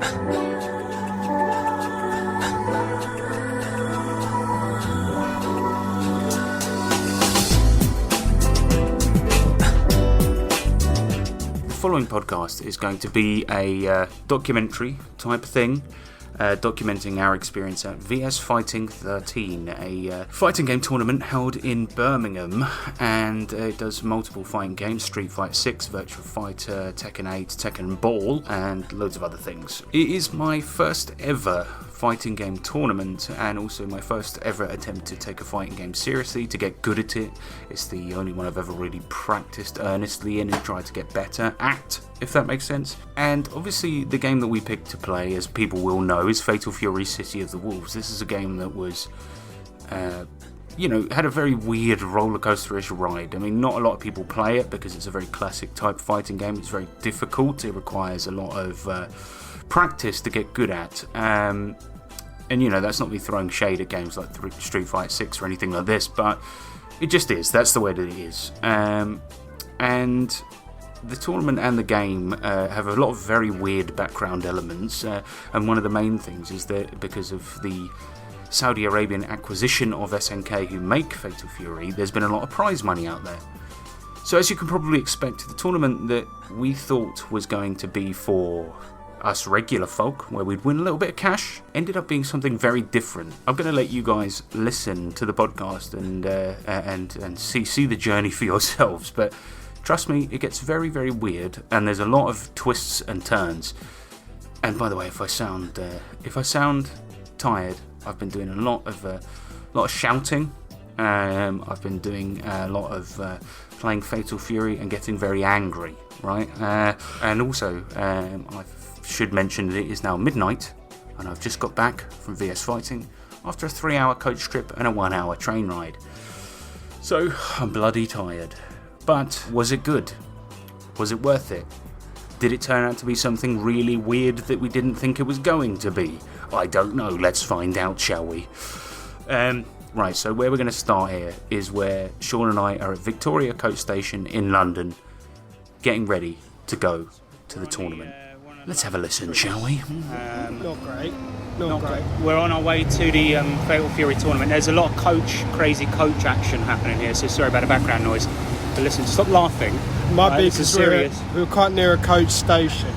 The following podcast is going to be a documentary type thing, documenting our experience at VS Fighting 13, a fighting game tournament held in Birmingham, and it does multiple fighting games: Street Fighter 6, Virtua Fighter, Tekken 8, Tekken Ball, and loads of other things. It is my first ever fighting game tournament, and also my first ever attempt to take a fighting game seriously, to get good at it. It's the only one I've ever really practiced earnestly in and tried to get better at, if that makes sense. And obviously the game that we picked to play, as people will know, is Fatal Fury City of the Wolves. This is a game that was had a very weird rollercoaster-ish ride. I mean, not a lot of people play it because it's a very classic type fighting game. It's very difficult. It requires a lot of practice to get good at. And that's not me throwing shade at games like Street Fighter 6 or anything like this, but it just is. That's the way that it is. And the tournament and the game have a lot of very weird background elements, and one of the main things is that because of the Saudi Arabian acquisition of SNK, who make Fatal Fury, there's been a lot of prize money out there. So as you can probably expect, the tournament that we thought was going to be for us regular folk, where we'd win a little bit of cash, ended up being something very different. I'm going to let you guys listen to the podcast and see the journey for yourselves, but trust me, it gets very, very weird, and there's a lot of twists and turns. And by the way, if I sound tired, I've been doing a lot of shouting. I've been doing a lot of playing Fatal Fury and getting very angry, right? And also, I should mention that it is now midnight, and I've just got back from VS Fighting after a 3-hour coach trip and a 1-hour train ride. So I'm bloody tired. But was it good? Was it worth it? Did it turn out to be something really weird that we didn't think it was going to be? I don't know. Let's find out, shall we? Right, so where we're going to start here is where Sean and I are at Victoria Coach Station in London, getting ready to go to the tournament. Let's have a listen, shall we? Not great. Not great. We're on our way to the Fatal Fury tournament. There's a lot of crazy coach action happening here, so sorry about the background noise. But listen, stop laughing. Might be because we're quite near a coach station.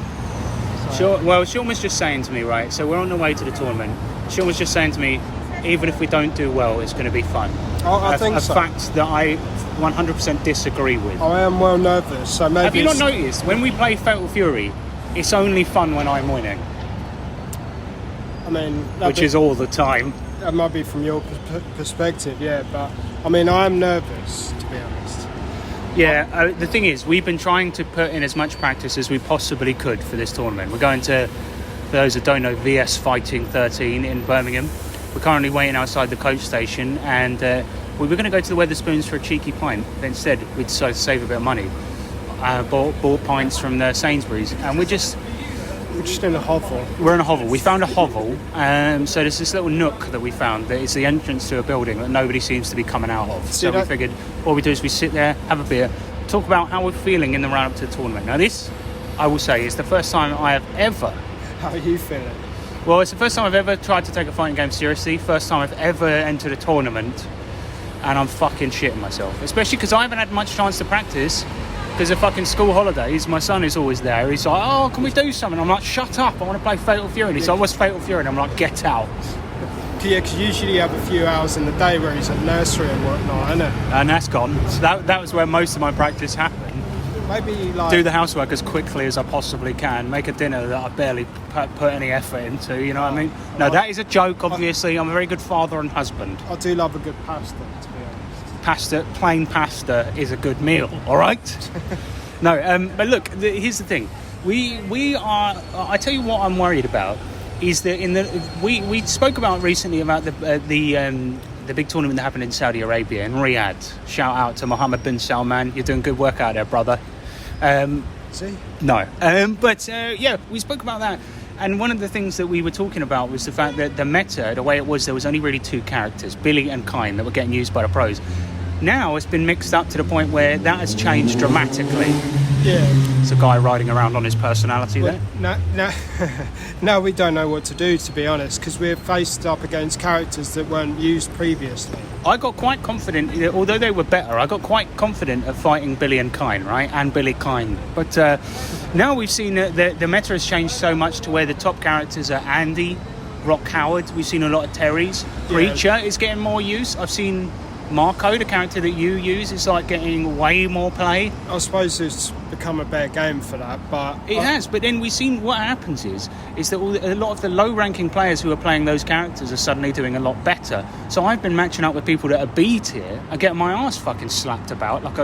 So. Sean was just saying to me, right, so we're on the way to the tournament. Sean was just saying to me, even if we don't do well, it's going to be fun. I think so. A fact that I 100% disagree with. I am well nervous, so maybe... Have you not noticed, when we play Fatal Fury, it's only fun when I'm winning? I mean... Which is all the time. That might be from your perspective, yeah, but... I mean, I'm nervous, to be honest. Yeah, the thing is, we've been trying to put in as much practice as we possibly could for this tournament. We're going to, for those that don't know, VS Fighting 13 in Birmingham. We're currently waiting outside the coach station, and we were going to go to the Wetherspoons for a cheeky pint, but instead we decided to save a bit of money. Bought pints from the Sainsbury's, and we're just in a hovel. We're in a hovel. We found a hovel, so there's this little nook that we found that is the entrance to a building that nobody seems to be coming out of. So we figured what we do is we sit there, have a beer, talk about how we're feeling in the run-up to the tournament. Now this, I will say, is the first time I have ever... How are you feeling? Well, it's the first time I've ever tried to take a fighting game seriously, first time I've ever entered a tournament, and I'm fucking shitting myself. Especially because I haven't had much chance to practice. Because of fucking school holidays, my son is always there. He's like, oh, can we do something? I'm like, shut up, I want to play Fatal Fury. And he's like, what's Fatal Fury? And I'm like, get out. Yeah, because usually you have a few hours in the day where he's at nursery and whatnot, isn't it? And that's gone. So that was where most of my practice happened. Maybe like... Do the housework as quickly as I possibly can. Make a dinner that I barely put any effort into, you know what I mean? No, that is a joke, obviously. I'm a very good father and husband. I do love a good pasta, to be honest. Plain pasta is a good meal, all right? No, but look, here's the thing. We are. I tell you what I'm worried about is that we spoke about recently about the big tournament that happened in Saudi Arabia in Riyadh. Shout out to Mohammed bin Salman. You're doing good work out there, brother. See? No, but we spoke about that. And one of the things that we were talking about was the fact that the meta, the way it was, there was only really two characters, Billy and Kine, that were getting used by the pros. Now it's been mixed up to the point where that has changed dramatically. Yeah. It's a guy riding around on his personality there. Now we don't know what to do, to be honest, because we're faced up against characters that weren't used previously. I got quite confident, although they were better, I got quite confident of fighting Billy and Kine, right? And Billy Kine. But now we've seen the meta has changed so much to where the top characters are Andy, Rock Howard. We've seen a lot of Terrys. Preacher is getting more use. I've seen Marco, the character that you use, is like getting way more play. I suppose it's become a better game for that, but it has. But then we've seen what happens is that a lot of the low-ranking players who are playing those characters are suddenly doing a lot better. So I've been matching up with people that are B tier and getting my ass fucking slapped about like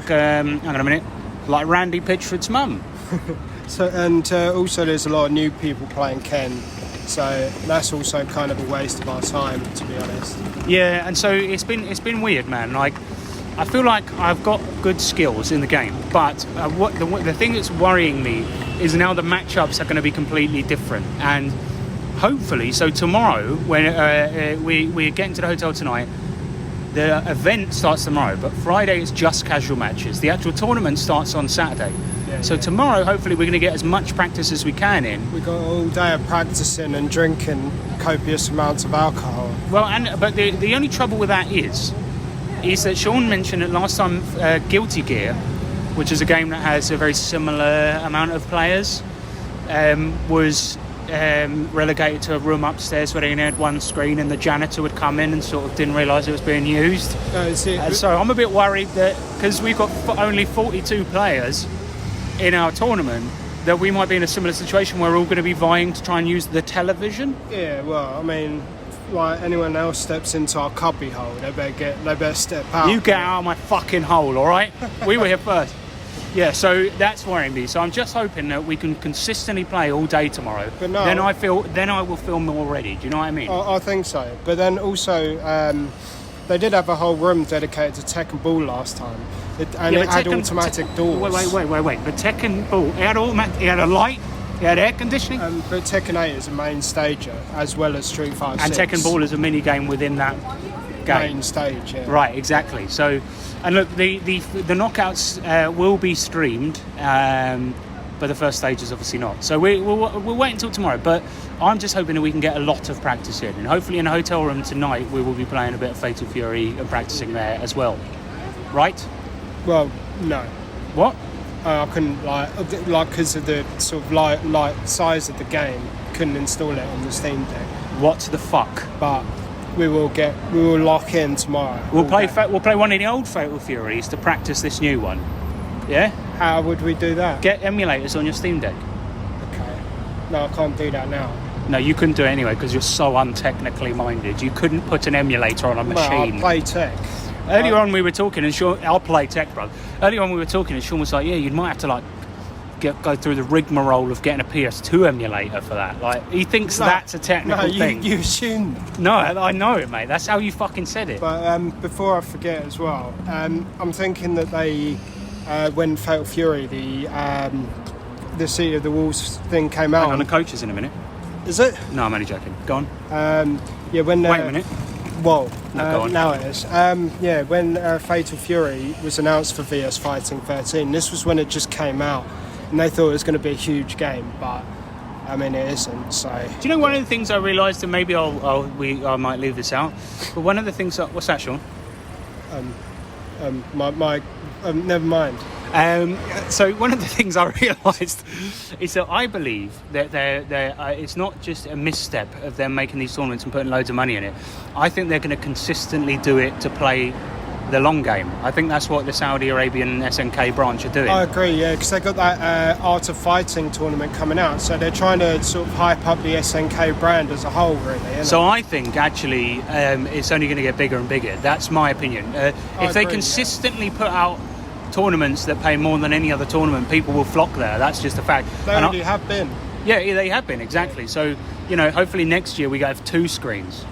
hang on a minute, like Randy Pitchford's mum. Also there's a lot of new people playing Ken. So that's also kind of a waste of our time, to be honest. Yeah, and so it's been weird, man. Like, I feel like I've got good skills in the game, but the thing that's worrying me is now the matchups are going to be completely different. And hopefully, so tomorrow, when we're getting to the hotel tonight, the event starts tomorrow, but Friday it's just casual matches. The actual tournament starts on Saturday. So tomorrow, hopefully, we're going to get as much practice as we can in. We've got all day of practicing and drinking copious amounts of alcohol. Well, but the only trouble with that is that Sean mentioned that last time Guilty Gear, which is a game that has a very similar amount of players, was relegated to a room upstairs where they only had one screen and the janitor would come in and sort of didn't realise it was being used. So I'm a bit worried that because we've got only 42 players in our tournament, that we might be in a similar situation where we're all going to be vying to try and use the television. Yeah, well, I mean, like anyone else steps into our cubby hole, they better step out. You get out of my fucking hole, all right? We were here first. Yeah, so that's worrying me. So I'm just hoping that we can consistently play all day tomorrow. But no, then I will feel more ready. Do you know what I mean? I think so. But then also, they did have a whole room dedicated to Tekken Ball last time. It had automatic doors. Wait. But Tekken Ball, it had a light, it had air conditioning. But Tekken 8 is a main stager, as well as Street Fighter 6. And Tekken Ball is a mini game within that game. Main stage, yeah. Right, exactly. So, and look, the knockouts will be streamed, but the first stage is obviously not. So we'll wait until tomorrow. But I'm just hoping that we can get a lot of practice in, and hopefully in a hotel room tonight we will be playing a bit of Fatal Fury and practicing there as well. Right? Well, no. What? I couldn't because of the sort of light size of the game, couldn't install it on the Steam Deck. What the fuck? But we will lock in tomorrow. We'll play one of the old Fatal Furies to practice this new one. Yeah? How would we do that? Get emulators on your Steam Deck. Okay. No, I can't do that now. No, you couldn't do it anyway because you're so untechnically minded. You couldn't put an emulator on a machine. Well, I play tech. Earlier on we were talking and Sean, I'll play tech, bro. Earlier on we were talking and Sean was like, yeah, you might have to like go through the rigmarole of getting a PS2 emulator for that. Like, he thinks that's a technical thing. You assumed. No, I know it, mate. That's how you fucking said it. But before I forget as well, I'm thinking that they, when Fatal Fury, the Seat of the Wolves thing came out. Hang on, the coach is in a minute. Is it? No, I'm only joking. Go on. Yeah, when... Wait a minute. Well, go on. now it is. When Fatal Fury was announced for VS Fighting 13, this was when it just came out, and they thought it was going to be a huge game, but I mean it isn't. So. Do you know one of the things I realised, and maybe I might leave this out, but one of the things what's that, Sean? Never mind. So one of the things I realised is that I believe that it's not just a misstep of them making these tournaments and putting loads of money in it. I think they're going to consistently do it to play the long game. I think that's what the Saudi Arabian SNK branch are doing. I agree, yeah, because they've got that Art of Fighting tournament coming out, so they're trying to sort of hype up the SNK brand as a whole, really. So I think actually it's only going to get bigger and bigger. That's my opinion. If they consistently put out tournaments that pay more than any other tournament, people will flock there. That's just a fact. They already have been. Yeah, they have been, exactly. So, hopefully next year we have 2 screens.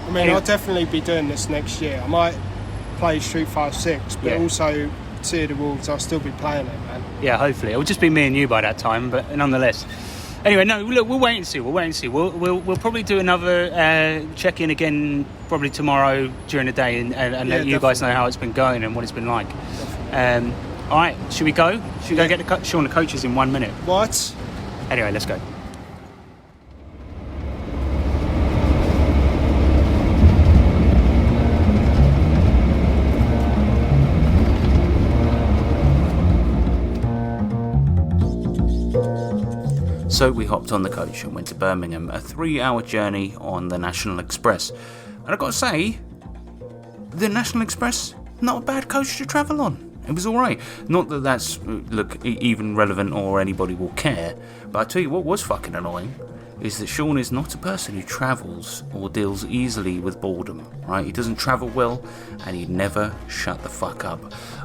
I mean, I'll definitely be doing this next year. I might play Street Fighter 6, but also Seat of the Wolves, I'll still be playing it, man. Yeah, hopefully. It'll just be me and you by that time, but nonetheless. Anyway, no, look, we'll wait and see. We'll probably do another check-in again probably tomorrow during the day and let you guys know how it's been going and what it's been like. All right, should we go? Should we go get Sean, the coaches in 1 minute? What? Anyway, let's go. So we hopped on the coach and went to Birmingham, a 3-hour journey on the National Express. And I've got to say, the National Express, not a bad coach to travel on. It was alright. Not that that's, even relevant or anybody will care, but I tell you what was fucking annoying is that Sean is not a person who travels or deals easily with boredom, right? He doesn't travel well, and he'd never shut the fuck up.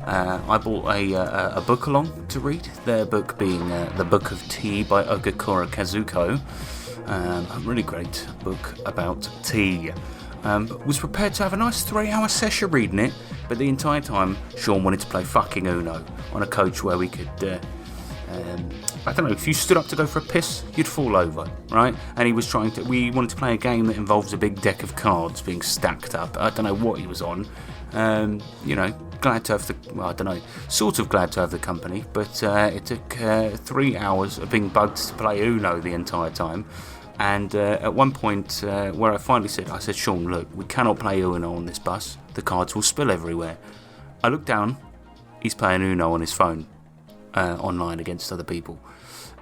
I bought a book along to read, their book being The Book of Tea by Ogakura Kazuko. A really great book about tea. Was prepared to have a nice 3-hour session reading it, but the entire time Sean wanted to play fucking Uno on a coach where we could, I don't know, if you stood up to go for a piss, you'd fall over, right? And he was we wanted to play a game that involves a big deck of cards being stacked up. I don't know what he was on. Glad to have sort of glad to have the company, but it took 3 hours of being bugged to play Uno the entire time. And at one point where I finally said, Sean, look, we cannot play Uno on this bus. The cards will spill everywhere. I looked down, he's playing Uno on his phone, online against other people.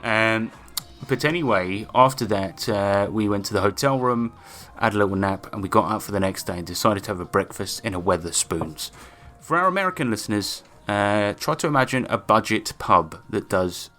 But anyway, after that, we went to the hotel room, had a little nap, and we got up for the next day and decided to have a breakfast in a Wetherspoons. For our American listeners, try to imagine a budget pub that does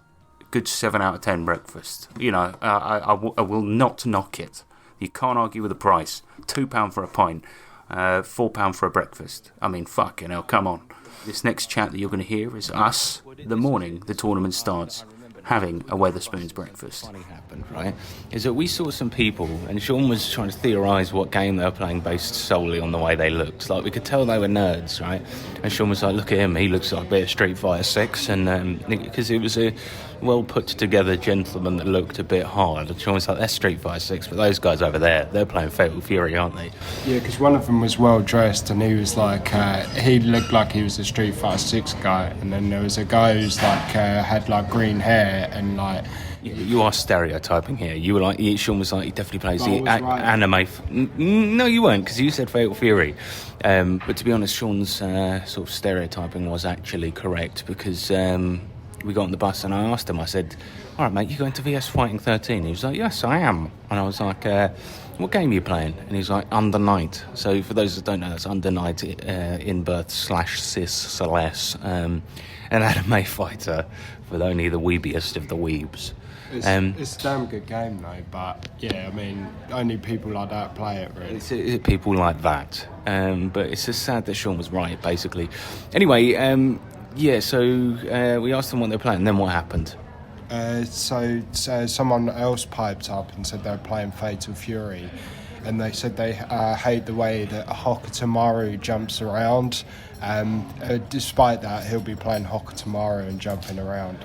good 7 out of 10 breakfast. I will not knock it. You can't argue with the price. £2 for a pint, £4 for a breakfast. I mean, fucking hell, come on. This next chat that you're going to hear is us, the morning the tournament starts, having a Wetherspoons breakfast. Funny happened, right? Is that we saw some people, and Sean was trying to theorise what game they were playing based solely on the way they looked. Like, we could tell they were nerds, right? And Sean was like, look at him, he looks like a bit of Street Fighter 6, and because it was a well put together gentleman that looked a bit hard. And Sean was like, that's Street Fighter 6, but those guys over there, they're playing Fatal Fury, aren't they? Yeah, because one of them was well dressed, and he was like, he looked like he was a Street Fighter 6 guy, and then there was a guy who's like had like green hair and like. You are stereotyping here. You were like, Sean was like, he definitely plays the anime. No, you weren't, because you said Fatal Fury. But to be honest, Sean's sort of stereotyping was actually correct, because we got on the bus and I asked him, I said, all right, mate, you going to VS Fighting 13? He was like, yes, I am. And I was like, what game are you playing? And he was like, Under Night. So for those that don't know, that's Under Night in birth /cis/ an anime fighter for only the weebiest of the weebs. It's a damn good game though, but yeah, I mean, only people like that play it, really. It's people like that. But it's just sad that Sean was right, basically. Anyway, so we asked them what they were playing, and then what happened? So someone else piped up and said they were playing Fatal Fury, and they said they hate the way that Hokutomaru jumps around. Despite that, he'll be playing Hokutomaru and jumping around.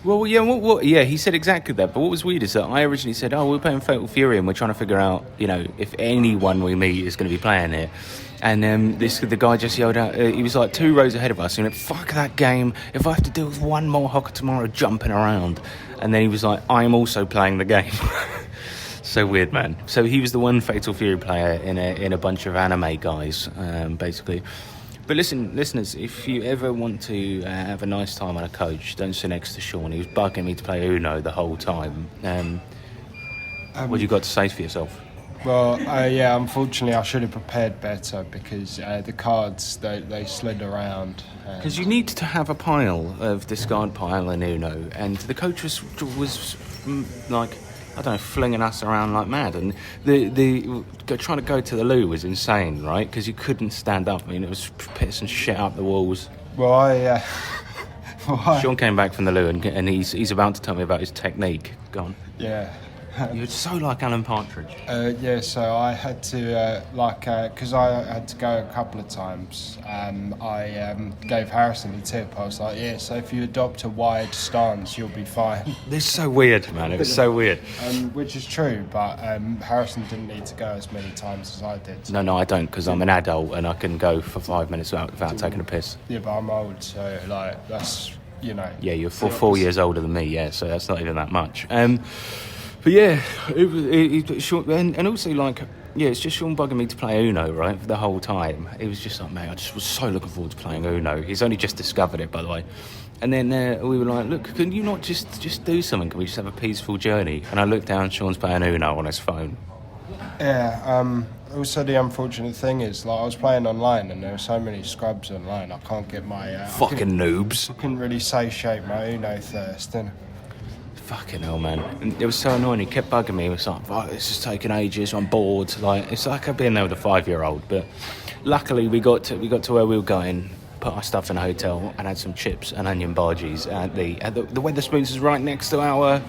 Well, yeah, he said exactly that. But what was weird is that I originally said, we're playing Fatal Fury and we're trying to figure out, if anyone we meet is going to be playing it. And the guy just yelled out, he was like 2 rows ahead of us, and he went, fuck that game, if I have to deal with one more Hokutomaru jumping around. And then he was like, I'm also playing the game. So weird, man. So he was the one Fatal Fury player in a bunch of anime guys, basically. But listen, listeners, if you ever want to have a nice time on a coach, don't sit next to Sean. He was bugging me to play Uno the whole time. What you got to say for yourself? Well, unfortunately I should have prepared better, because the cards, they slid around. Because you need to have a pile of discard pile in Uno, and the coach was like, I don't know, flinging us around like mad, and the trying to go to the loo was insane, right? Because you couldn't stand up. I mean, it was pissing shit up the walls. Well, Sean came back from the loo, and he's about to tell me about his technique. Go on. Yeah. You're so like Alan Partridge. Yeah, so I had to, because I had to go a couple of times, I gave Harrison a tip. I was like, yeah, so if you adopt a wide stance, you'll be fine. This is so weird, man. It was so weird. Which is true, but Harrison didn't need to go as many times as I did. No, I don't, because I'm an adult and I can go for 5 minutes without taking a piss. Yeah, but I'm old, so, like, that's, you know... Yeah, you're 4 years older than me, yeah, so that's not even that much. But yeah, and also, like, yeah, it's just Sean bugging me to play Uno, right, for the whole time. It was just like, mate, I just was so looking forward to playing Uno. He's only just discovered it, by the way. And then we were like, look, can you not just do something? Can we just have a peaceful journey? And I looked down, Sean's playing Uno on his phone. Yeah, also the unfortunate thing is, like, I was playing online and there were so many scrubs online, I can't get my... Fucking noobs. I couldn't really satiate my Uno thirst, and... Fucking hell, man. And it was so annoying. He kept bugging me. It was like, right, this is taking ages. I'm bored. Like, it's like I've been there with a 5-year-old. But luckily, we got to where we were going, put our stuff in a hotel, and had some chips and onion bhajis at the Wetherspoons is right next to our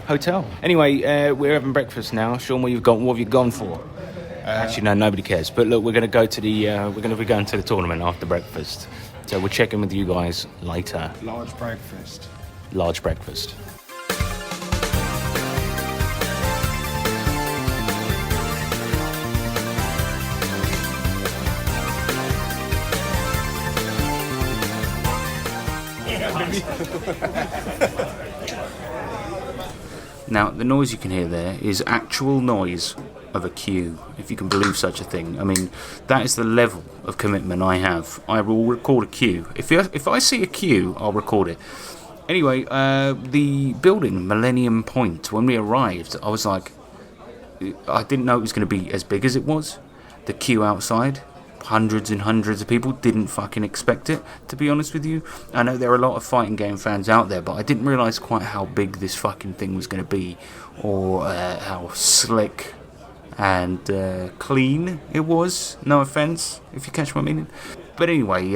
hotel. Anyway, we're having breakfast now. Sean, what have you gone for? Actually, no, nobody cares. But look, we're going to go to we're going to be going to the tournament after breakfast. So we'll check in with you guys later. Large breakfast. Large breakfast. Now, the noise you can hear there is actual noise of a queue, if you can believe such a thing. I mean, that is the level of commitment I have. I will record a queue. If I see a queue, I'll record it. Anyway, the building, Millennium Point, when we arrived, I was like, I didn't know it was going to be as big as it was. The queue outside, hundreds and hundreds of people, didn't fucking expect it, to be honest with you. I know there are a lot of fighting game fans out there, but I didn't realise quite how big this fucking thing was going to be, or how slick and clean it was. No offence, if you catch my meaning. But anyway,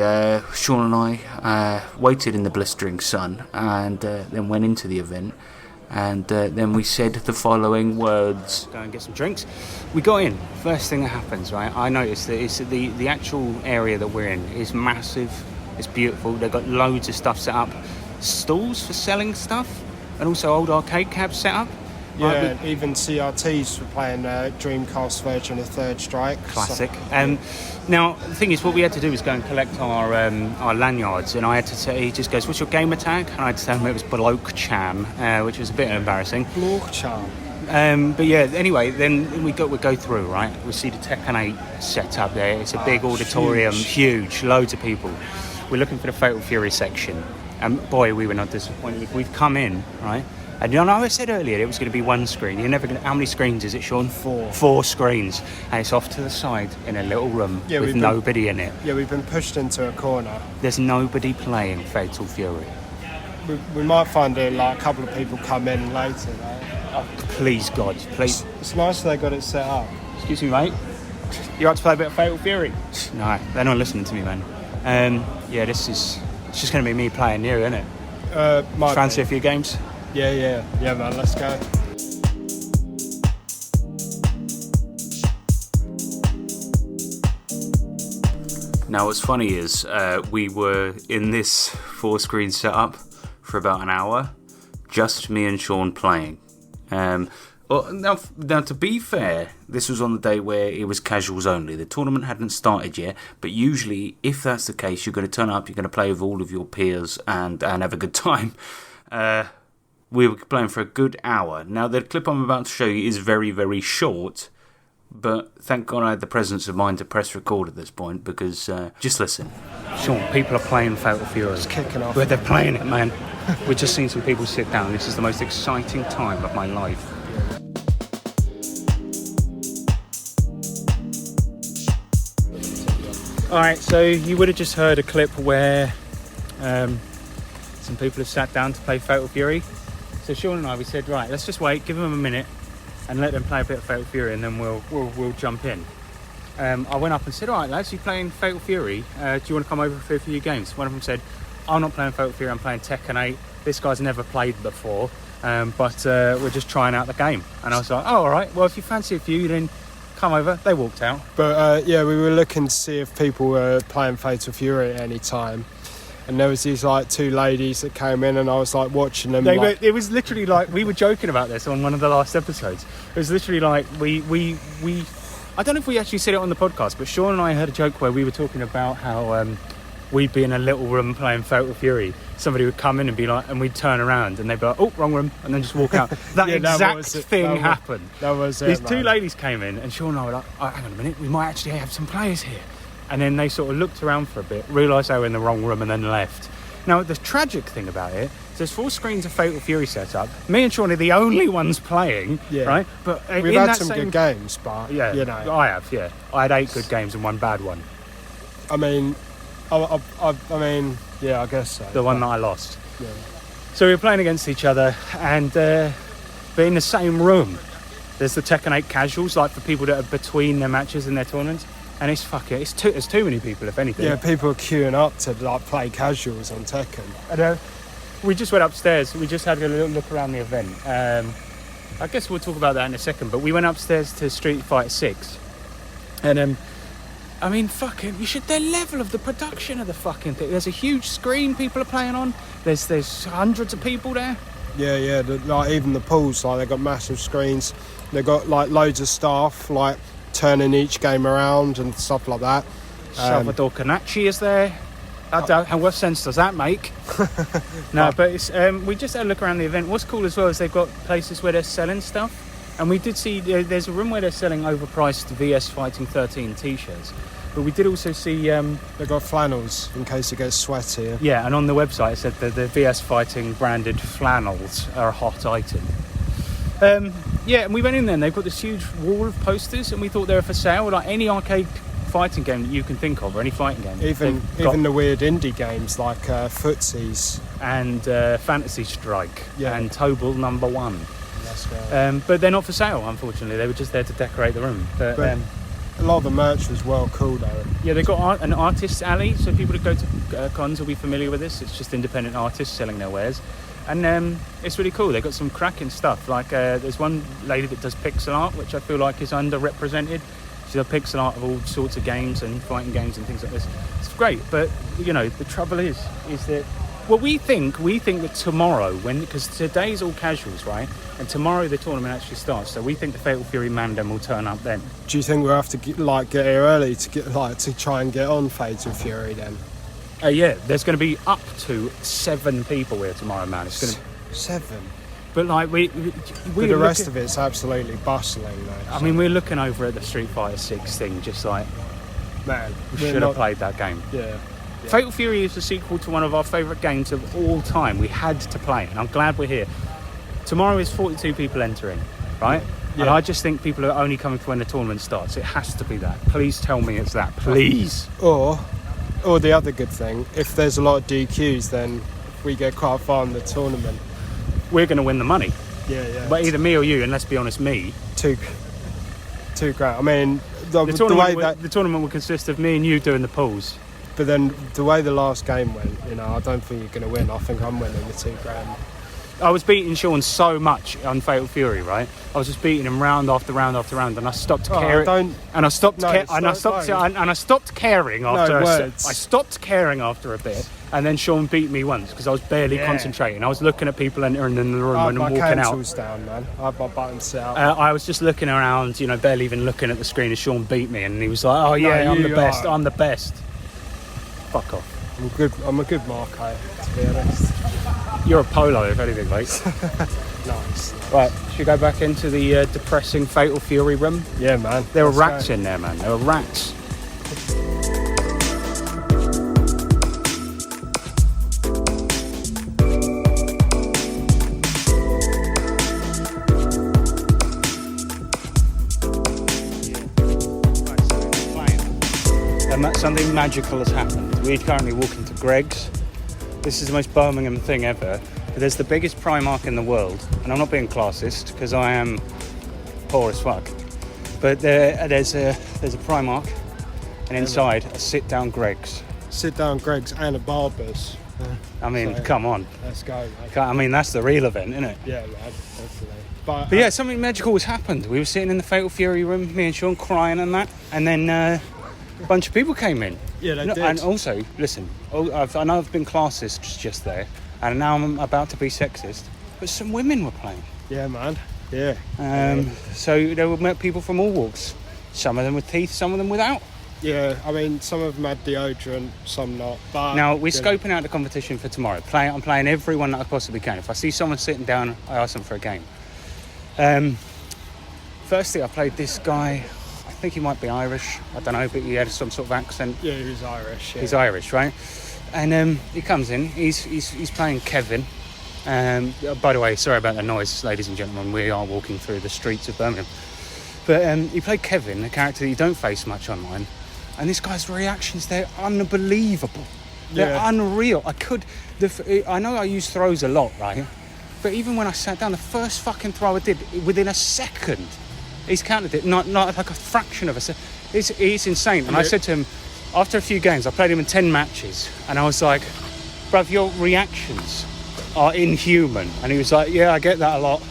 Sean and I waited in the blistering sun, and then went into the event. And then we said the following words. Go and get some drinks. We got in. First thing that happens, right? I noticed that it's the actual area that we're in is massive. It's beautiful. They've got loads of stuff set up. Stalls for selling stuff. And also old arcade cabs set up. Yeah, right, even CRTs for playing Dreamcast version of Third Strike. Classic. So. Now, the thing is, what we had to do was go and collect our lanyards, and I had to say, he just goes, what's your gamer tag? And I had to tell him it was Bloke Cham, which was a bit embarrassing. Bloke Cham. But yeah, anyway, then we go through, right? We see the Tekken 8 set up there. It's a big auditorium, huge, loads of people. We're looking for the Fatal Fury section. And boy, we were not disappointed. We've come in, right? And you know, I said earlier it was going to be one screen. You're never going to... How many screens is it, Sean? 4. 4 screens. And it's off to the side in a little room with nobody in it. Yeah, we've been pushed into a corner. There's nobody playing Fatal Fury. We might find a couple of people come in later, though. Oh, please, God, please. It's nice they got it set up. Excuse me, mate. You like to play a bit of Fatal Fury? No, they're not listening to me, man. Yeah, it's just going to be me playing you, isn't it? Fancy a few games? Yeah, man, let's go. Now, what's funny is we were in this 4-screen setup for about an hour, just me and Sean playing. Well, now, to be fair, this was on the day where it was casuals only. The tournament hadn't started yet, but usually, if that's the case, you're going to turn up, you're going to play with all of your peers and have a good time. We were playing for a good hour. Now, the clip I'm about to show you is very, very short, but thank God I had the presence of mind to press record at this point, because just listen. Sean, people are playing Fatal Fury. It's kicking off. But they're playing it, man. We've just seen some people sit down. This is the most exciting time of my life. Alright, so you would have just heard a clip where some people have sat down to play Fatal Fury. So Sean and I, we said, right, let's just wait, give them a minute and let them play a bit of Fatal Fury, and then we'll jump in. I went up and said, alright lads, you playing Fatal Fury? Do you want to come over for a few games? One of them said, I'm not playing Fatal Fury, I'm playing Tekken 8. this guy's never played before, but we're just trying out the game. And I was like, oh, all right, well, if you fancy a few, then come over. They walked out. But we were looking to see if people were playing Fatal Fury at any time. And there was these like two ladies that came in, and I was like watching them. It was literally like, we were joking about this on one of the last episodes. It was literally like we I don't know if we actually said it on the podcast, but Sean and I heard a joke where we were talking about how we'd be in a little room playing Fatal Fury. Somebody would come in and be like, and we'd turn around and they'd be like, oh, wrong room, and then just walk out. That exact thing happened. That was it. These two ladies came in, and Sean and I were like, oh, hang on a minute, we might actually have some players here. And then they sort of looked around for a bit, realised they were in the wrong room, and then left. Now, the tragic thing about it is there's 4 screens of Fatal Fury set up. Me and Sean are the only ones playing, right? But we've had some good games, but, yeah, you know. I have, yeah. I had 8 good games and 1 bad one. I mean, I guess so. The one that I lost. Yeah. So we were playing against each other, and but in the same room, there's the Tekken 8 casuals, like for people that are between their matches and their tournaments. And there's too many people, if anything. Yeah, people are queuing up to like play casuals on Tekken. And we just went upstairs. We just had a little look around the event. I guess we'll talk about that in a second. But we went upstairs to Street Fighter 6, and I mean, fucking, the level of the production of the fucking thing. There's a huge screen people are playing on. There's hundreds of people there. Yeah. Like even the pools, like they've got massive screens. They've got like loads of staff, like turning each game around and stuff like that. Salvador Kanachi is there. And what sense does that make? No, but it's, we just had a look around the event. What's cool as well is they've got places where they're selling stuff. And we did see there's a room where they're selling overpriced VS Fighting 13 t-shirts. But we did also see... they've got flannels in case it gets sweatier. Yeah, and on the website it said that the VS Fighting branded flannels are a hot item. Yeah, and we went in there and they've got this huge wall of posters, and we thought they were for sale, like any arcade fighting game that you can think of, or any fighting game. Even the weird indie games like Footsies. And Fantasy Strike, and Tobal number 1. That's right. But they're not for sale, unfortunately. They were just there to decorate the room. But a lot of the merch was well cool though. Yeah, they've got an artist's alley, so people that go to cons will be familiar with this. It's just independent artists selling their wares. And it's really cool. They've got some cracking stuff. Like there's one lady that does pixel art, which I feel like is underrepresented. She does pixel art of all sorts of games and fighting games and things like this. It's great, but you know the trouble is that we think that tomorrow, because today's all casuals, right? And tomorrow the tournament actually starts. So we think the Fatal Fury Mandem will turn up then. Do you think we'll have to get here early to try and get on Fatal Fury then? Yeah, there's going to be up to 7 people here tomorrow, man. It's going to 7. But like but the rest of it's absolutely bustling, though. I mean, we're looking over at the Street Fighter 6 thing, just like, man, we should have played that game. Yeah. Fatal Fury is the sequel to one of our favourite games of all time. We had to play it, and I'm glad we're here. Tomorrow is 42 people entering, right? Yeah. And I just think people are only coming for when the tournament starts. It has to be that. Please tell me it's that, please. Or the other good thing, if there's a lot of DQs, then we get quite far in the tournament. We're going to win the money. Yeah. But either me or you, and let's be honest, me. $2 grand. I mean, the tournament will consist of me and you doing the pools. But then the way the last game went, I don't think you're going to win. I think I'm winning the $2 grand. I was beating Sean so much on Fatal Fury, right? I was just beating him round after round after round, and I stopped caring. I stopped caring after. I stopped caring after a bit, and then Sean beat me once because I was barely concentrating. I was looking at people entering in the room and walking out. My controls down, man. I had my buttons set up. I was just looking around, barely even looking at the screen as Sean beat me, and he was like, "Oh yeah, I'm the best. I'm the best." Fuck off. I'm a good Marco, to be honest. You're a polo, if anything, mate. Nice. Right, should we go back into the depressing Fatal Fury room? Yeah, man. There were rats in there, man. There were rats. And something magical has happened. We're currently walking to Greg's. This is the most Birmingham thing ever. But there's the biggest Primark in the world, and I'm not being classist because I am poor as fuck. But there's a Primark, and inside a sit-down Greg's. Sit-down Greg's and a Barber's. I mean, So, come on. Let's go, man. I mean, that's the real event, isn't it? Yeah, man, definitely. But yeah, something magical has happened. We were sitting in the Fatal Fury room, me and Sean crying and that, and then a bunch of people came in. Yeah, they did. And also, listen, I know I've been classist just there, and now I'm about to be sexist, but some women were playing. Yeah, man. Yeah. So there were people from all walks. Some of them with teeth, some of them without. Yeah, I mean, some of them had deodorant, some not. But Now, we're scoping out the competition for tomorrow. I'm playing everyone that I possibly can. If I see someone sitting down, I ask them for a game. Firstly, I played this guy. I think he might be Irish. I don't know, but he had some sort of accent. Yeah, he was Irish. Yeah. He's Irish, right? And he comes in. He's playing Kevin. By the way, sorry about the noise, ladies and gentlemen. We are walking through the streets of Birmingham. But he played Kevin, a character that you don't face much online. And this guy's reactions, they're unbelievable. They're unreal. I know I use throws a lot, right? But even when I sat down, the first fucking throw I did, within a second, he's counted it, not like a fraction of a second. It's insane. And I said to him, after a few games, I played him in 10 matches, and I was like, bruv, your reactions are inhuman. And he was like, yeah, I get that a lot.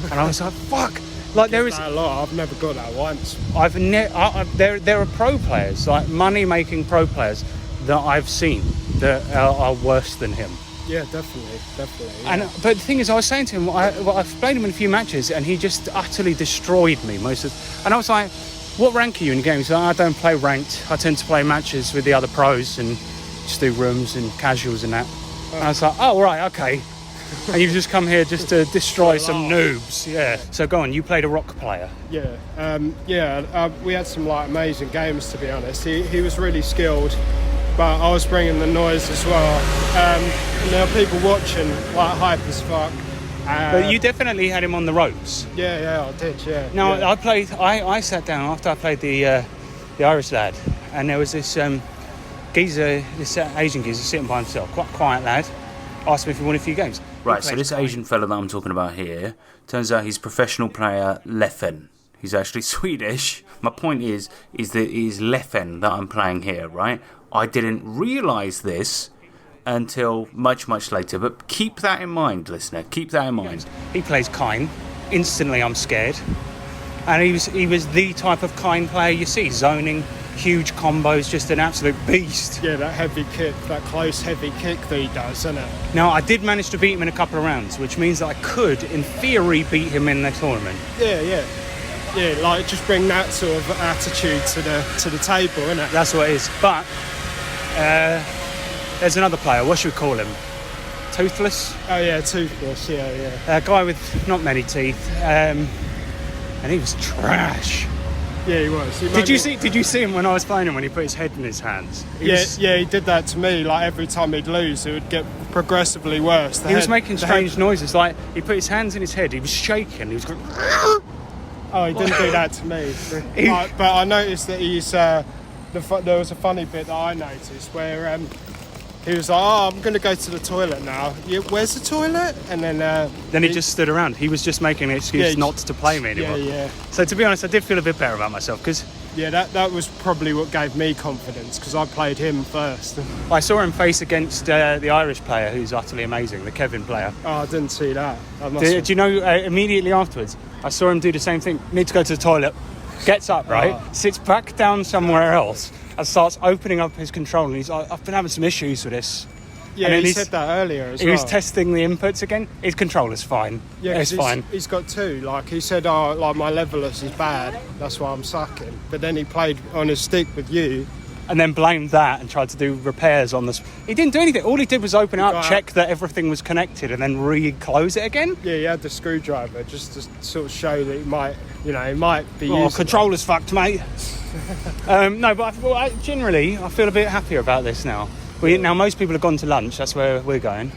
And I was like, fuck. Like there is a lot. I've never got that once. There are pro players, like money-making pro players, that I've seen that are worse than him. Yeah, definitely. Yeah. But the thing is, I was saying to him, I've played him in a few matches, and he just utterly destroyed me and I was like, what rank are you in games? He's like, I don't play ranked. I tend to play matches with the other pros and just do rooms and casuals and that. And I was like, oh right, okay. And you've just come here just to destroy some noobs. Yeah. So go on, you played a rock player. Yeah. We had some like amazing games, to be honest. He was really skilled, but I was bringing the noise as well. And there were people watching, like hype as fuck. But you definitely had him on the ropes. Yeah, I did. Yeah. No, yeah. I sat down after I played the Irish lad, and there was this geezer, this Asian geezer sitting by himself, quite quiet lad. Asked me if he wanted a few games. Right, so this Asian fella that I'm talking about here, turns out he's professional player Leffen. He's actually Swedish. My point is that it is Leffen that I'm playing here, right? I didn't realise this until much, much later. But keep that in mind, listener. Keep that in mind. He plays Kine. Instantly, I'm scared. And he was the type of Kine player you see, zoning, huge combos, just an absolute beast. Yeah, that heavy kick, that close heavy kick that he does, isn't it? Now, I did manage to beat him in a couple of rounds, which means that I could, in theory, beat him in the tournament. Yeah, like just bring that sort of attitude to the table, innit? That's what it is. But there's another player. What should we call him? Toothless? Oh yeah, Toothless. Yeah. A guy with not many teeth, and he was trash. Yeah, he was. Did you see him when I was playing him when he put his head in his hands? He did that to me. Like every time he'd lose, it would get progressively worse. He was making strange noises. Like he put his hands in his head. He was shaking. He was going. Oh, he didn't do that to me. But I noticed that he's. There was a funny bit that I noticed where he was like, "Oh, I'm going to go to the toilet now. Where's the toilet?" And then he just stood around. He was just making an excuse not to play me anymore. Yeah. So to be honest, I did feel a bit better about myself because. Yeah, that was probably what gave me confidence because I played him first. I saw him face against the Irish player who's utterly amazing, the Kevin player. Oh, I didn't see that. Do you know, immediately afterwards, I saw him do the same thing. Need to go to the toilet. Gets up, right? Sits back down somewhere else and starts opening up his control. And he's like, I've been having some issues with this. Yeah, he said that earlier as well. He was testing the inputs again. His controller's fine. Yeah, it's fine. He's got two. Like he said, like my levelers is bad. That's why I'm sucking. But then he played on his stick with you. And then blamed that and tried to do repairs on this. He didn't do anything. All he did was open up, check that everything was connected, and then re-close it again. Yeah, he had the screwdriver just to sort of show that he might be using controller's fucked, mate. No, but generally, I feel a bit happier about this now. Now, most people have gone to lunch. That's where we're going.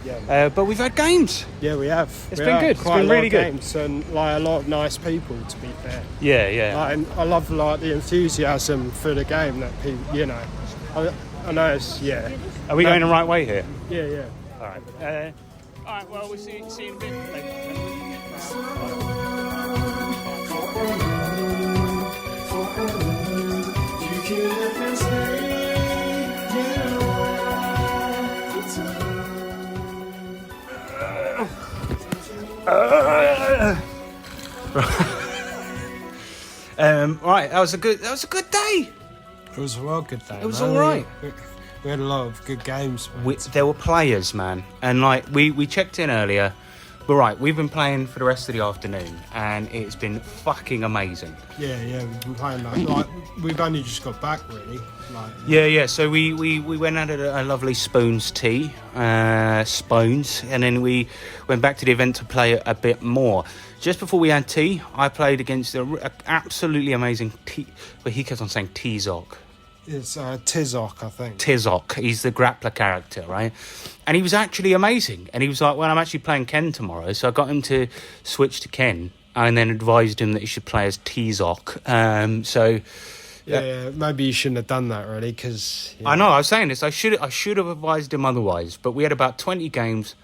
Yeah. But we've had games. Yeah, we have. It's been good. It's been really good. Games and like a lot of nice people, to be fair. Yeah. Like, I love like the enthusiasm for the game that people, I know it's Are we going the right way here? Yeah. All right. Well, we'll see you in a bit later. You can stay, Right, that was a good day. It was a well good day. It was all right. We had a lot of good games. There were players, man, and like we checked in earlier. But right, we've been playing for the rest of the afternoon, and it's been fucking amazing. Yeah, we've been playing like we've only just got back, really. Like, Yeah. So we went out at a lovely Spoons tea, Spoons, and then we went back to the event to play a bit more. Just before we had tea, I played against an absolutely amazing but he kept on saying T-Zoc. It's Tizok, I think. Tizok, he's the grappler character, right? And he was actually amazing. And he was like, well, I'm actually playing Ken tomorrow. So I got him to switch to Ken and then advised him that he should play as Tizok. Yeah, maybe you shouldn't have done that, really, because... I know, I was saying this. I should have advised him otherwise. But we had about 20 games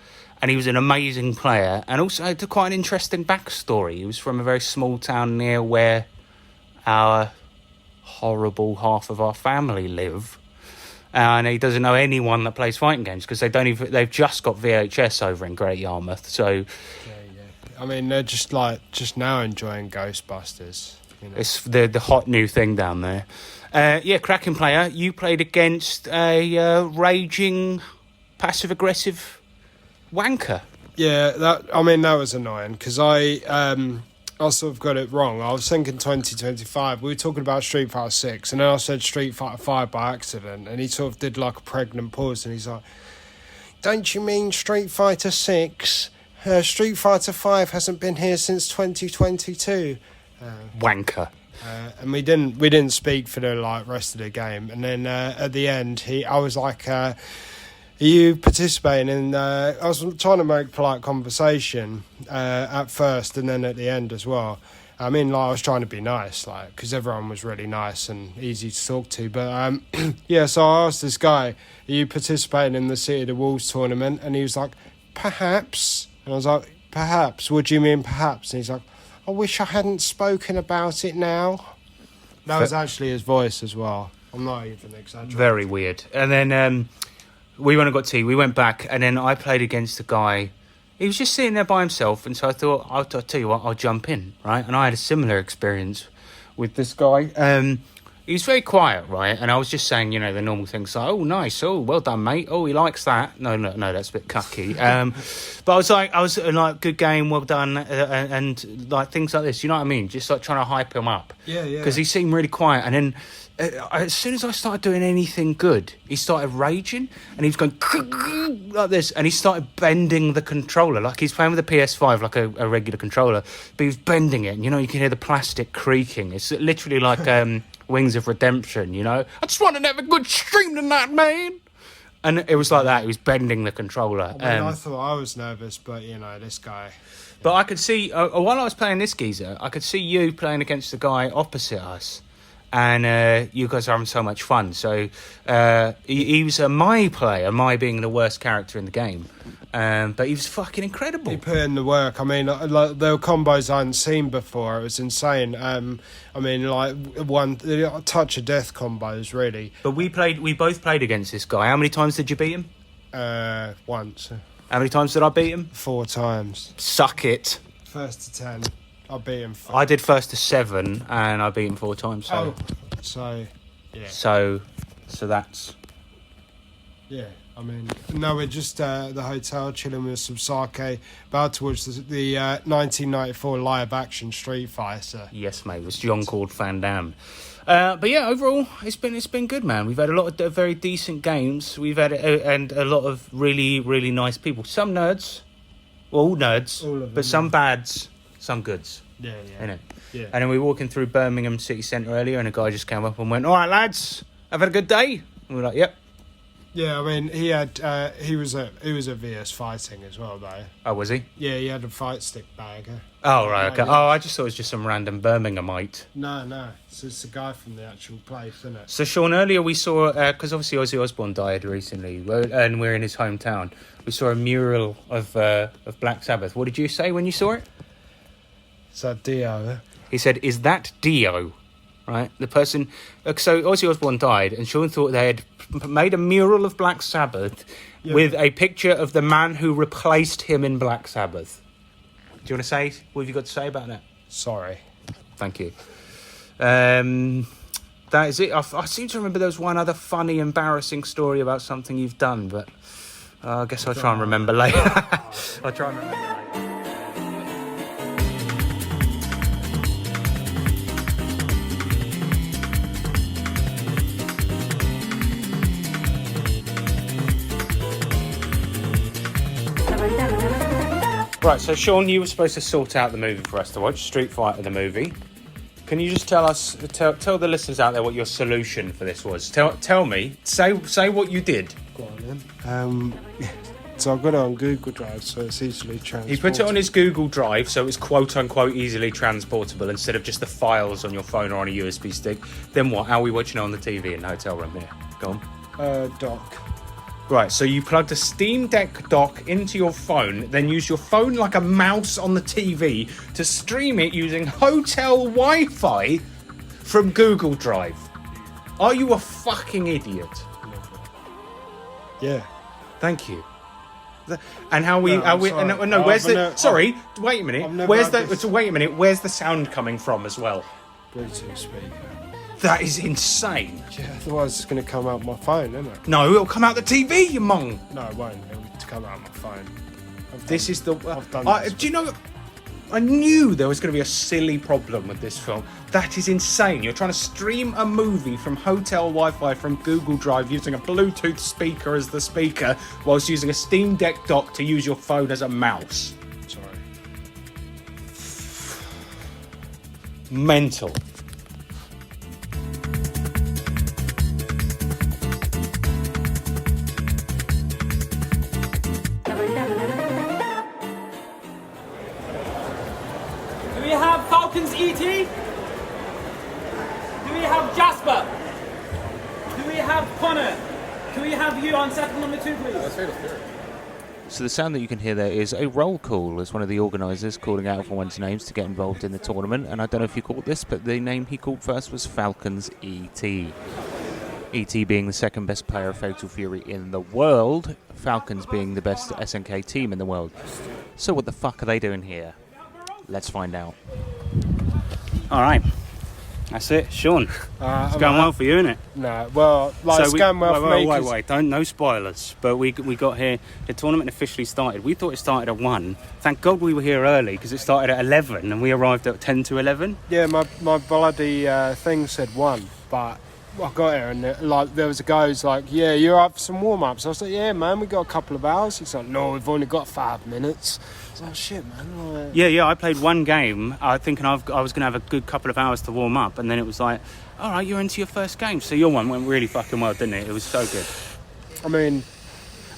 and he was an amazing player. And also had quite an interesting backstory. He was from a very small town near where our horrible half of our family live, and he doesn't know anyone that plays fighting games because they've just got VHS over in Great Yarmouth. So yeah. I mean, they're just now enjoying Ghostbusters. You know? It's the hot new thing down there. Cracking player. You played against a raging, passive aggressive wanker. Yeah, that was annoying because I sort of got it wrong. I was thinking 2025. We were talking about Street Fighter 6, and then I said Street Fighter 5 by accident, and he sort of did like a pregnant pause, and he's like, "Don't you mean Street Fighter 6? Street Fighter 5 hasn't been here since 2022." Wanker. And we didn't speak for the rest of the game, and then at the end, I was like, "Are you participating in..." I was trying to make polite conversation at first and then at the end as well. I mean, I was trying to be nice, because everyone was really nice and easy to talk to. But, so I asked this guy, "Are you participating in the City of the Wolves tournament?" And he was like, "Perhaps." And I was like, "Perhaps? What do you mean, perhaps?" And he's like, "I wish I hadn't spoken about it now." That was actually his voice as well. I'm not even exaggerating. Very weird. And then... we went and got tea. We went back, and then I played against a guy. He was just sitting there by himself, and so I thought, I'll tell you what, I'll jump in, right? And I had a similar experience with this guy. He was very quiet, right? And I was just saying, the normal things like, "Oh, nice. Oh, well done, mate. Oh, he likes that." No, that's a bit cucky. But I was like, "Good game, well done," and like things like this. You know what I mean? Just like trying to hype him up. Yeah. Because he seemed really quiet, and then. As soon as I started doing anything good, he started raging, and he was going like this, and he started bending the controller like he's playing with a PS5, like a regular controller, but he was bending it, and you can hear the plastic creaking. It's literally like Wings of Redemption, I just want to have a good stream tonight, man. And it was like that. He was bending the controller. I thought I was nervous, but this guy. But I could see while I was playing this geezer, I could see you playing against the guy opposite us. And you guys are having so much fun. So he was my player, my being the worst character in the game. But he was fucking incredible. He put in the work. I mean, there were combos I hadn't seen before. It was insane. One touch of death combos, really. But we both played against this guy. How many times did you beat him? Once. How many times did I beat him? 4 times. Suck it. First to 10. I beat him. I did first to 7, and I beat him 4 times. So yeah. So that's. Yeah, I mean, no, we're just at the hotel chilling with some sake, about to watch the 1994 live-action Street Fighter. Yes, mate, it was Jean-Claude Van Damme. But yeah, overall, it's been good, man. We've had a lot of very decent games. We've had and a lot of really, really nice people. Some nerds, all nerds, all of them, but some bads. Some goods. Yeah. Innit? Yeah. And then we were walking through Birmingham city centre earlier, and a guy just came up and went, "All right, lads, I've had a good day." And we were like, "Yep." Yeah, I mean, he was at VS Fighting as well, though. Oh, was he? Yeah, he had a fight stick bag. Oh, right, okay. Yeah. Oh, I just thought it was just some random Birminghamite. No. So it's the guy from the actual place, isn't it? So, Sean, earlier we saw, because obviously Ozzy Osbourne died recently, and we're in his hometown. We saw a mural of Black Sabbath. What did you say when you saw it? Is that Dio? He said, "Is that Dio?" Right? The person... So Ozzy Osbourne died, and Sean thought they had made a mural of Black Sabbath with a picture of the man who replaced him in Black Sabbath. you want to say what have you got to say about that? Sorry. Thank you. That is it. I seem to remember there was one other funny, embarrassing story about something you've done, but I guess I'll try and remember later. I'll try and remember later. Right, so Sean, you were supposed to sort out the movie for us to watch, Street Fighter the movie. Can you just tell the listeners out there what your solution for this was? Tell me, say what you did. Go on then. So I got it on Google Drive, so it's easily transportable. He put it on his Google Drive, so it's quote-unquote easily transportable instead of just the files on your phone or on a USB stick. Then what? How are we watching it on the TV in the hotel room here? Go on. Dock. Right, so you plugged a Steam Deck dock into your phone, then use your phone like a mouse on the TV to stream it using hotel Wi-Fi from Google Drive. Are you a fucking idiot? Yeah. Thank you. And how we? No, are we? sorry. No, where's the? never, sorry, wait a minute. Wait a minute. Where's the sound coming from as well? Bluetooth speaker. That is insane. Yeah, otherwise it's going to come out my phone, isn't it? No, it'll come out the TV, you mong. No, it won't. It'll come out my phone. This is the. I've done this. Do you know? I knew there was going to be a silly problem with this film. That is insane. You're trying to stream a movie from hotel Wi-Fi from Google Drive using a Bluetooth speaker as the speaker, whilst using a Steam Deck dock to use your phone as a mouse. Sorry. Mental. Do we have Falcons ET? Do we have Jasper? Do we have Connor? Can we have you on second number 2, please? So the sound that you can hear there is a roll call as one of the organisers calling out everyone's names to get involved in the tournament. And I don't know if you caught this, but the name he called first was Falcons ET. ET being the second best player of Fatal Fury in the world, Falcons being the best SNK team in the world. So what the fuck are they doing here? Let's find out. All right. That's it, Sean. It's going well for you, isn't it? No, well, it's going well for me. Wait, don't, no spoilers. But we got here, the tournament officially started. We thought it started at 1. Thank God we were here early because it started at 11 and we arrived at 10 to 11. Yeah, my bloody thing said 1, but I got here and there was a guy who's like, yeah, you're up for some warm-ups. I was like, yeah, man, we got a couple of hours. He's like, no, we've only got 5 minutes. I was like, shit, man. Like, Yeah, I played one game thinking I was going to have a good couple of hours to warm up, and then it was like, all right, you're into your first game. So your one went really fucking well, didn't it? It was so good. I mean,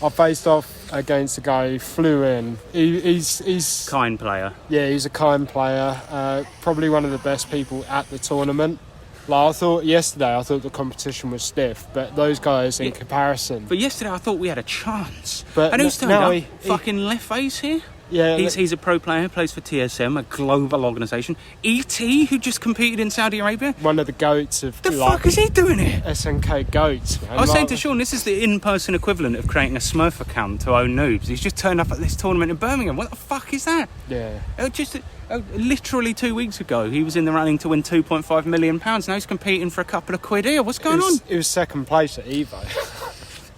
I faced off against a guy who flew in. He's Kind player. Yeah, he's a kind player. Probably one of the best people at the tournament. Like, I thought the competition was stiff, but those guys in comparison. But yesterday I thought we had a chance. But and who's turned now up? Fucking Left Face here? Yeah, He's a pro player, plays for TSM, a global organisation. E.T., who just competed in Saudi Arabia. one of the goats of The fuck is he doing here? SNK goats, man. I was saying to Sean, this is the in-person equivalent of creating a Smurf account to own noobs. He's just turned up at this tournament in Birmingham. What the fuck is that? Yeah. Literally 2 weeks ago, he was in the running to win £2.5 million. Now he's competing for a couple of quid here. What's going on? It was second place at Evo.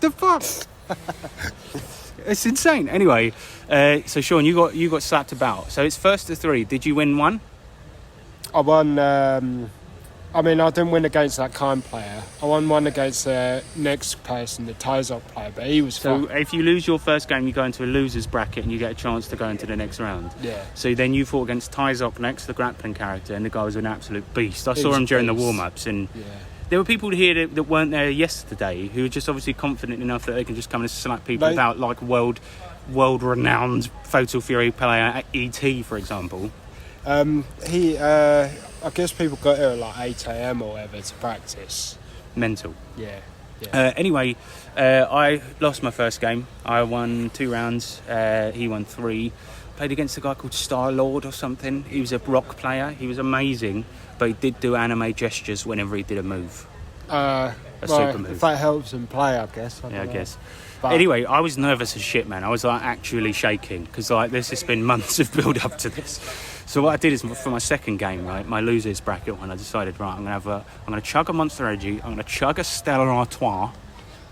The fuck? It's insane. Anyway, so Sean, you got slapped about. So it's first to 3. Did you win one? I won. I didn't win against that kind player. I won one against the next person, the Tizok player, but he was So fun. if you lose your first game, you go into a loser's bracket and you get a chance to go into the next round. Yeah. So then you fought against Tizok next, the grappling character, and the guy was an absolute beast. I saw was him a during the beast. warm-ups, and Yeah. there were people here that weren't there yesterday who were just obviously confident enough that they can just come and slap people without like world-renowned Fatal Fury player ET, for example. I guess people got here at like 8 a.m. or whatever to practice. Mental. Yeah. Anyway, I lost my first game. I won 2 rounds. He won 3. Played against a guy called Star-Lord or something. He was a rock player. He was amazing, but he did do anime gestures whenever he did a move. Super move. If that helps him play, I guess. I guess. But Anyway, I was nervous as shit, man. I was like actually shaking because like this has been months of build up to this. So what I did is for my second game, right, my losers bracket one, I decided, right, I'm gonna chug a Monster Energy, I'm gonna chug a Stella Artois,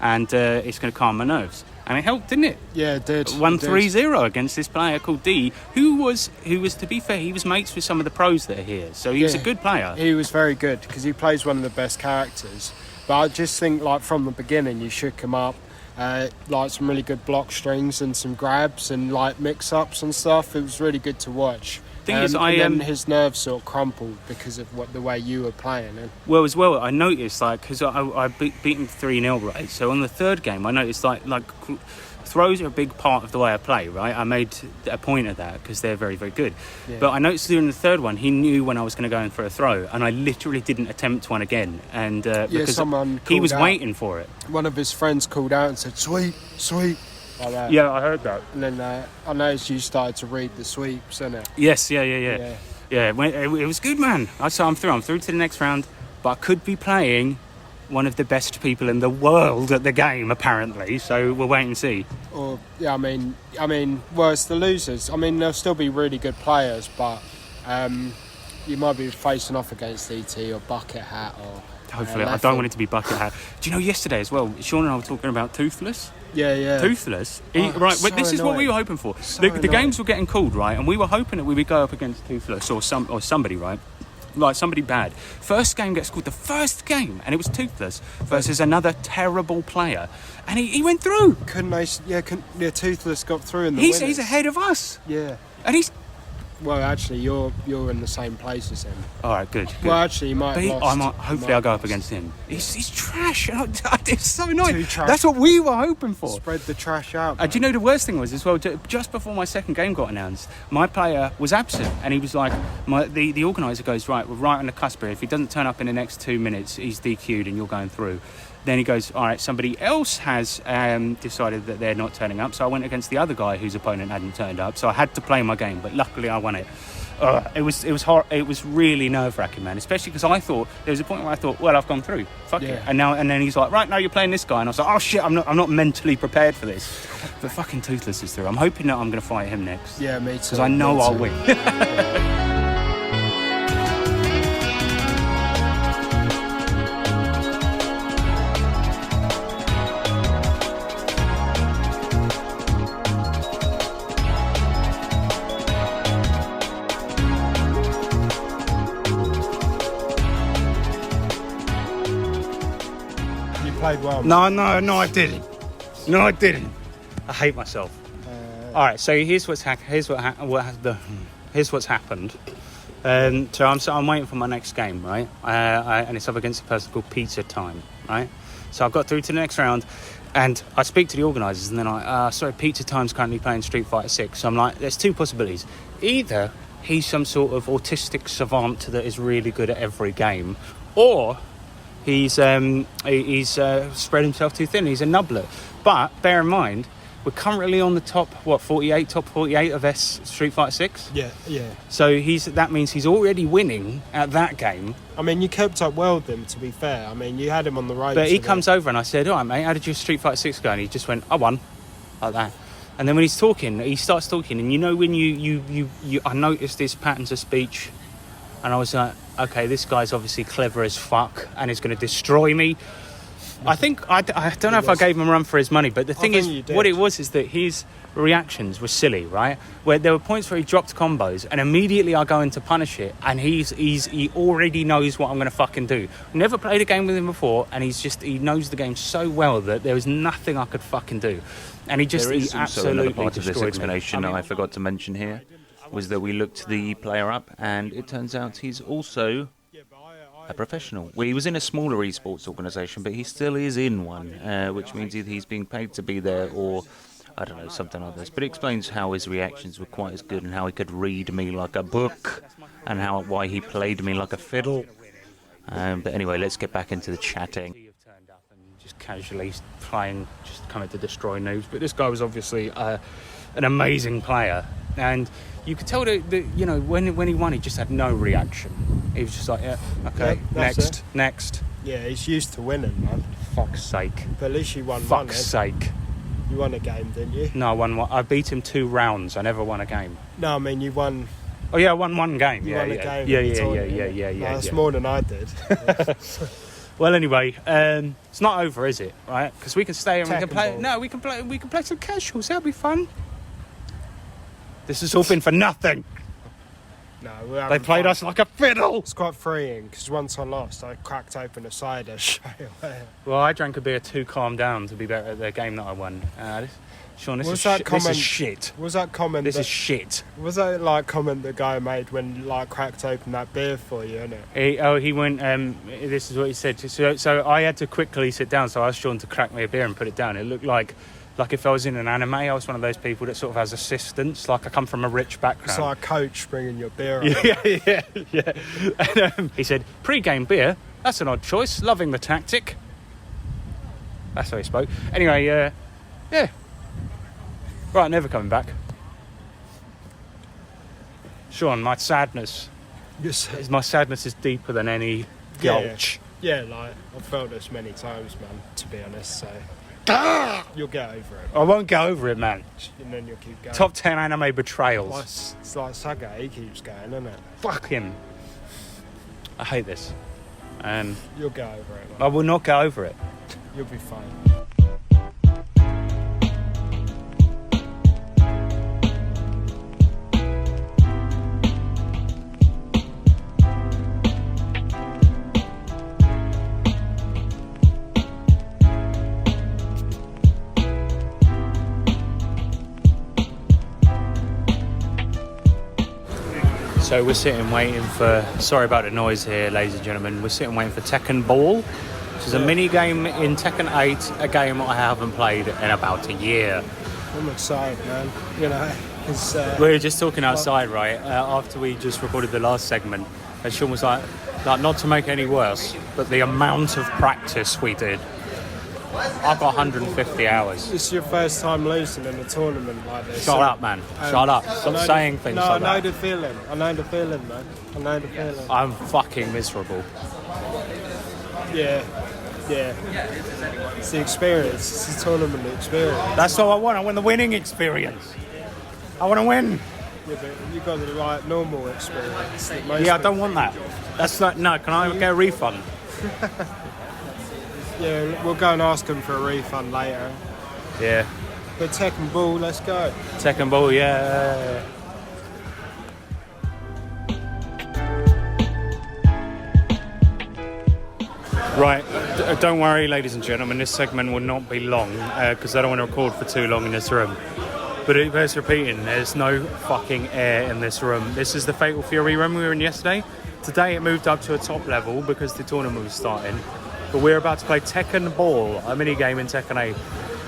and it's gonna calm my nerves. And it helped, didn't it? yeah, it did. Won It did. 3-0 against this player called D, who was, to be fair, he was mates with some of the pros that are here. So he was a good player. He was very good because he plays one of the best characters. But I just think, like, from the beginning, you shook him up. Like some really good block strings and some grabs and like mix-ups and stuff. It was really good to watch. Thing is, and then his nerves sort of crumpled because of the way you were playing. And Well, I noticed, like, because I beat him 3-0, right? So on the third game, I noticed, like throws are a big part of the way I play, right? I made a point of that because they're very, very good. Yeah. But I noticed during the third one, he knew when I was going to go in for a throw, and I literally didn't attempt one again. And because someone he was called out. waiting for it. one of his friends called out and said, "Sweep, sweep," like that. Yeah, I heard that. And then I noticed you started to read the sweeps, innit? Yes, yeah. Yeah, it was good, man. I'm through to the next round, but I could be playing one of the best people in the world at the game, apparently. So we'll wait and see. Or yeah, I mean, well, it's the losers. I mean, they'll still be really good players, but you might be facing off against ET or Bucket Hat or. Hopefully, I don't want it to be Bucket Hat. Do you know, yesterday as well, Sean and I were talking about Toothless. Yeah. Toothless. Oh, Right, but this is what we were annoying. hoping for. So The annoying. games were getting called, right, and we were hoping that we would go up against Toothless or somebody, right? Like somebody bad. First game gets called the first game, and it was Toothless versus another terrible player, and he went through. Couldn't they? Yeah, Toothless got through in the He's winners. ahead of us, Yeah. and he's Well, actually, you're in the same place as him. all right. Good. Well, actually, you might But have lost. hopefully I'll go up against him. He's trash. It's so annoying. Too trash. That's what we were hoping for. Spread the trash out. Do you know the worst thing was as well? Just before my second game got announced, my player was absent, and he was like, the organizer goes, right, we're right on the cusp here. If he doesn't turn up in the next 2 minutes, he's DQ'd and you're going through. Then he goes, all right, somebody else has decided that they're not turning up, so I went against the other guy whose opponent hadn't turned up, so I had to play my game, but luckily I won it. It was really nerve-wracking, man, especially because I thought there was a point where I thought, well, I've gone through, fuck it, and then he's like, right, now you're playing this guy, and I was like, oh shit, I'm not mentally prepared for this. But fucking Toothless is through. I'm hoping that I'm going to fight him next. Yeah, me too. Because I know me I'll too. win. You played well. No, I didn't. No, I didn't. I hate myself. All right, so here's what's happened. So I'm waiting for my next game, right? And it's up against a person called Pizza Time, right? So I've got through to the next round, and I speak to the organisers, and they're like, sorry, Pizza Time's currently playing Street Fighter 6. So I'm like, there's two possibilities. Either he's some sort of autistic savant that is really good at every game, or he's spread himself too thin. He's a nublet. But bear in mind, we're currently on the top 48 of Street Fighter 6. Yeah. So that means he's already winning at that game. I mean, you kept up well with him, to be fair. I mean, you had him on the ropes. But he a bit. comes over and I said, all right, mate, how did your Street Fighter 6 go? And he just went, I won. Like that. And then when he starts talking, and you know when I noticed his patterns of speech, and I was like, okay, this guy's obviously clever as fuck and is going to destroy me. I think, I don't know if I gave him a run for his money, but the thing think is, you did. what it was is that his reactions were silly, right? Where there were points where he dropped combos, and immediately I go in to punish it, and he already knows what I'm going to fucking do. Never played a game with him before, and he knows the game so well that there was nothing I could fucking do. And he There is he also absolutely another part of this destroyed explanation me. that I forgot to mention here, was that we looked the player up, and it turns out he's also a professional. Well, he was in a smaller esports organisation, but he still is in one, which means either he's being paid to be there or, I don't know, something like this. But it explains how his reactions were quite as good and how he could read me like a book and why he played me like a fiddle. But anyway, let's get back into the chatting. Turned up and just casually playing, just coming to destroy noobs. But this guy was obviously an amazing player, and you could tell that you know when he won, he just had no reaction. He was just like, yeah, okay, Yeah, that's next. Yeah, he's used to winning, man. Fuck's sake. But at least you won one. Fuck's sake. You won a game, didn't you? No, I won one. I beat him 2 rounds. I never won a game. No, I mean you won. Oh yeah, I won 1 game. You yeah, won yeah. a game. Yeah, in the yeah, tournament. yeah. No, that's yeah. more than I did. Well, anyway, it's not over, is it? Right? Because we can stay and we can Tekken play. ball. No, we can play. We can play some casuals. That'll be fun. This has all been for nothing. No, we're They having played fun. us like a fiddle. It's quite freeing because once I lost, I cracked open a cider straight away. Well, I drank a beer to calm down to be better at the game that I won. Sean, this Was is that shit. comment- This is shit. Was that comment? This that, is shit. Was that like comment the guy made when like cracked open that beer for you, innit? He went. This is what he said. So I had to quickly sit down. So I asked Sean to crack me a beer and put it down. It looked like if I was in an anime, I was one of those people that sort of has assistants. Like I come from a rich background. It's like a coach bringing your beer. Yeah. And, he said, pre-game beer. That's an odd choice. Loving the tactic. That's how he spoke. Anyway, yeah. Right, never coming back. Sean, my sadness is deeper than any gulch. Yeah, like I've felt this many times, man. To be honest, so you'll get over it, I won't get over it, man. and then you'll keep going. Top 10 anime betrayals. Like, it's like Saga. He keeps going, isn't it? Fuck him. I hate this. You'll get over it. I Man. will not get over it. You'll be fine. So we're sitting waiting for... Sorry about the noise here, ladies and gentlemen. We're sitting waiting for Tekken Ball, which is a mini game in Tekken 8, a game I haven't played in about a year. I'm excited, man. You know, it's, We were just talking outside, right, after we just recorded the last segment, and Sean was like, not to make it any worse, but the amount of practice we did. I've got 150 hours. It's your first time losing in a tournament like this. Shut up, man. Shut up. Stop saying things like I know that. the feeling. I know the feeling, man. I know the feeling. I'm fucking miserable. Yeah. It's the experience. It's the tournament experience. That's all I want. I want the winning experience. I want to win. Yeah, but you got the like normal experience. that most Yeah, I people- don't want that. That's not... No, can I get a refund? Yeah, we'll go and ask them for a refund later. Yeah. But Tekken Ball, let's go. Tekken Ball, yeah. Right, don't worry, ladies and gentlemen, this segment will not be long because I don't want to record for too long in this room. But it bears repeating, there's no fucking air in this room. This is the Fatal Fury room we were in yesterday. Today it moved up to a top level because the tournament was starting. But we're about to play Tekken Ball, a mini game in Tekken 8.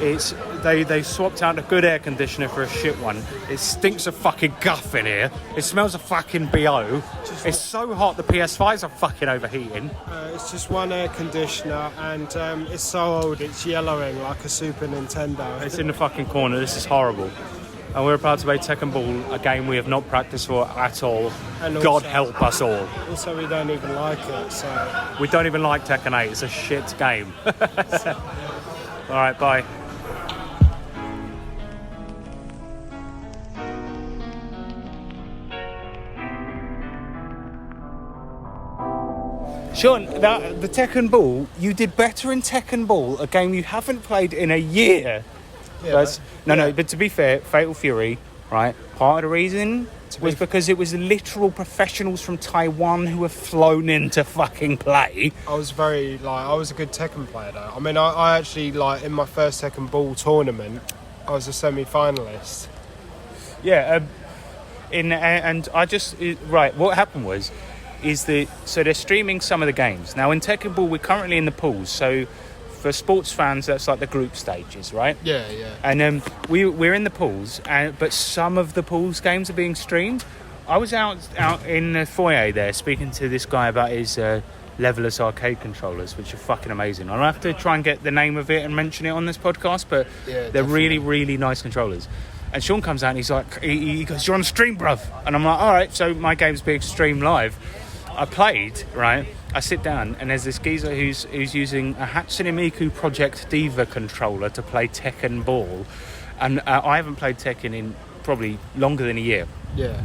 They swapped out a good air conditioner for a shit one. It stinks of fucking guff in here. It smells of fucking BO. It's so hot the PS5s are fucking overheating. It's just one air conditioner and it's so old it's yellowing like a Super Nintendo. It's in the fucking corner. This is horrible. And we're about to play Tekken Ball, a game we have not practiced for at all. And God also- help us all. Also, we don't even like it, so... We don't even like Tekken 8. It's a shit game. All right, bye. Sean, the Tekken Ball, you did better in Tekken Ball, a game you haven't played in a year. Yeah, No, but to be fair, Fatal Fury, right, part of the reason was because it was literal professionals from Taiwan who were flown in to fucking play. I was I was a good Tekken player though. I mean, I actually, in my first Tekken Ball tournament, I was a semi-finalist. Yeah, and I just... Right, what happened is that... So they're streaming some of the games. Now, in Tekken Ball, we're currently in the pools, so... For sports fans, that's like the group stages, right? Yeah. And we're in the pools, but some of the pools games are being streamed. I was out in the foyer there speaking to this guy about his levelless arcade controllers, which are fucking amazing. I'll have to try and get the name of it and mention it on this podcast, but Yeah, they're definitely. really, really nice controllers. And Sean comes out and he's like, he goes, "You're on stream, bruv." And I'm like, all right, so my game's being streamed live. I played, right? I sit down and there's this geezer who's using a Hatsune Miku Project Diva controller to play Tekken Ball. And I haven't played Tekken in probably longer than a year. Yeah.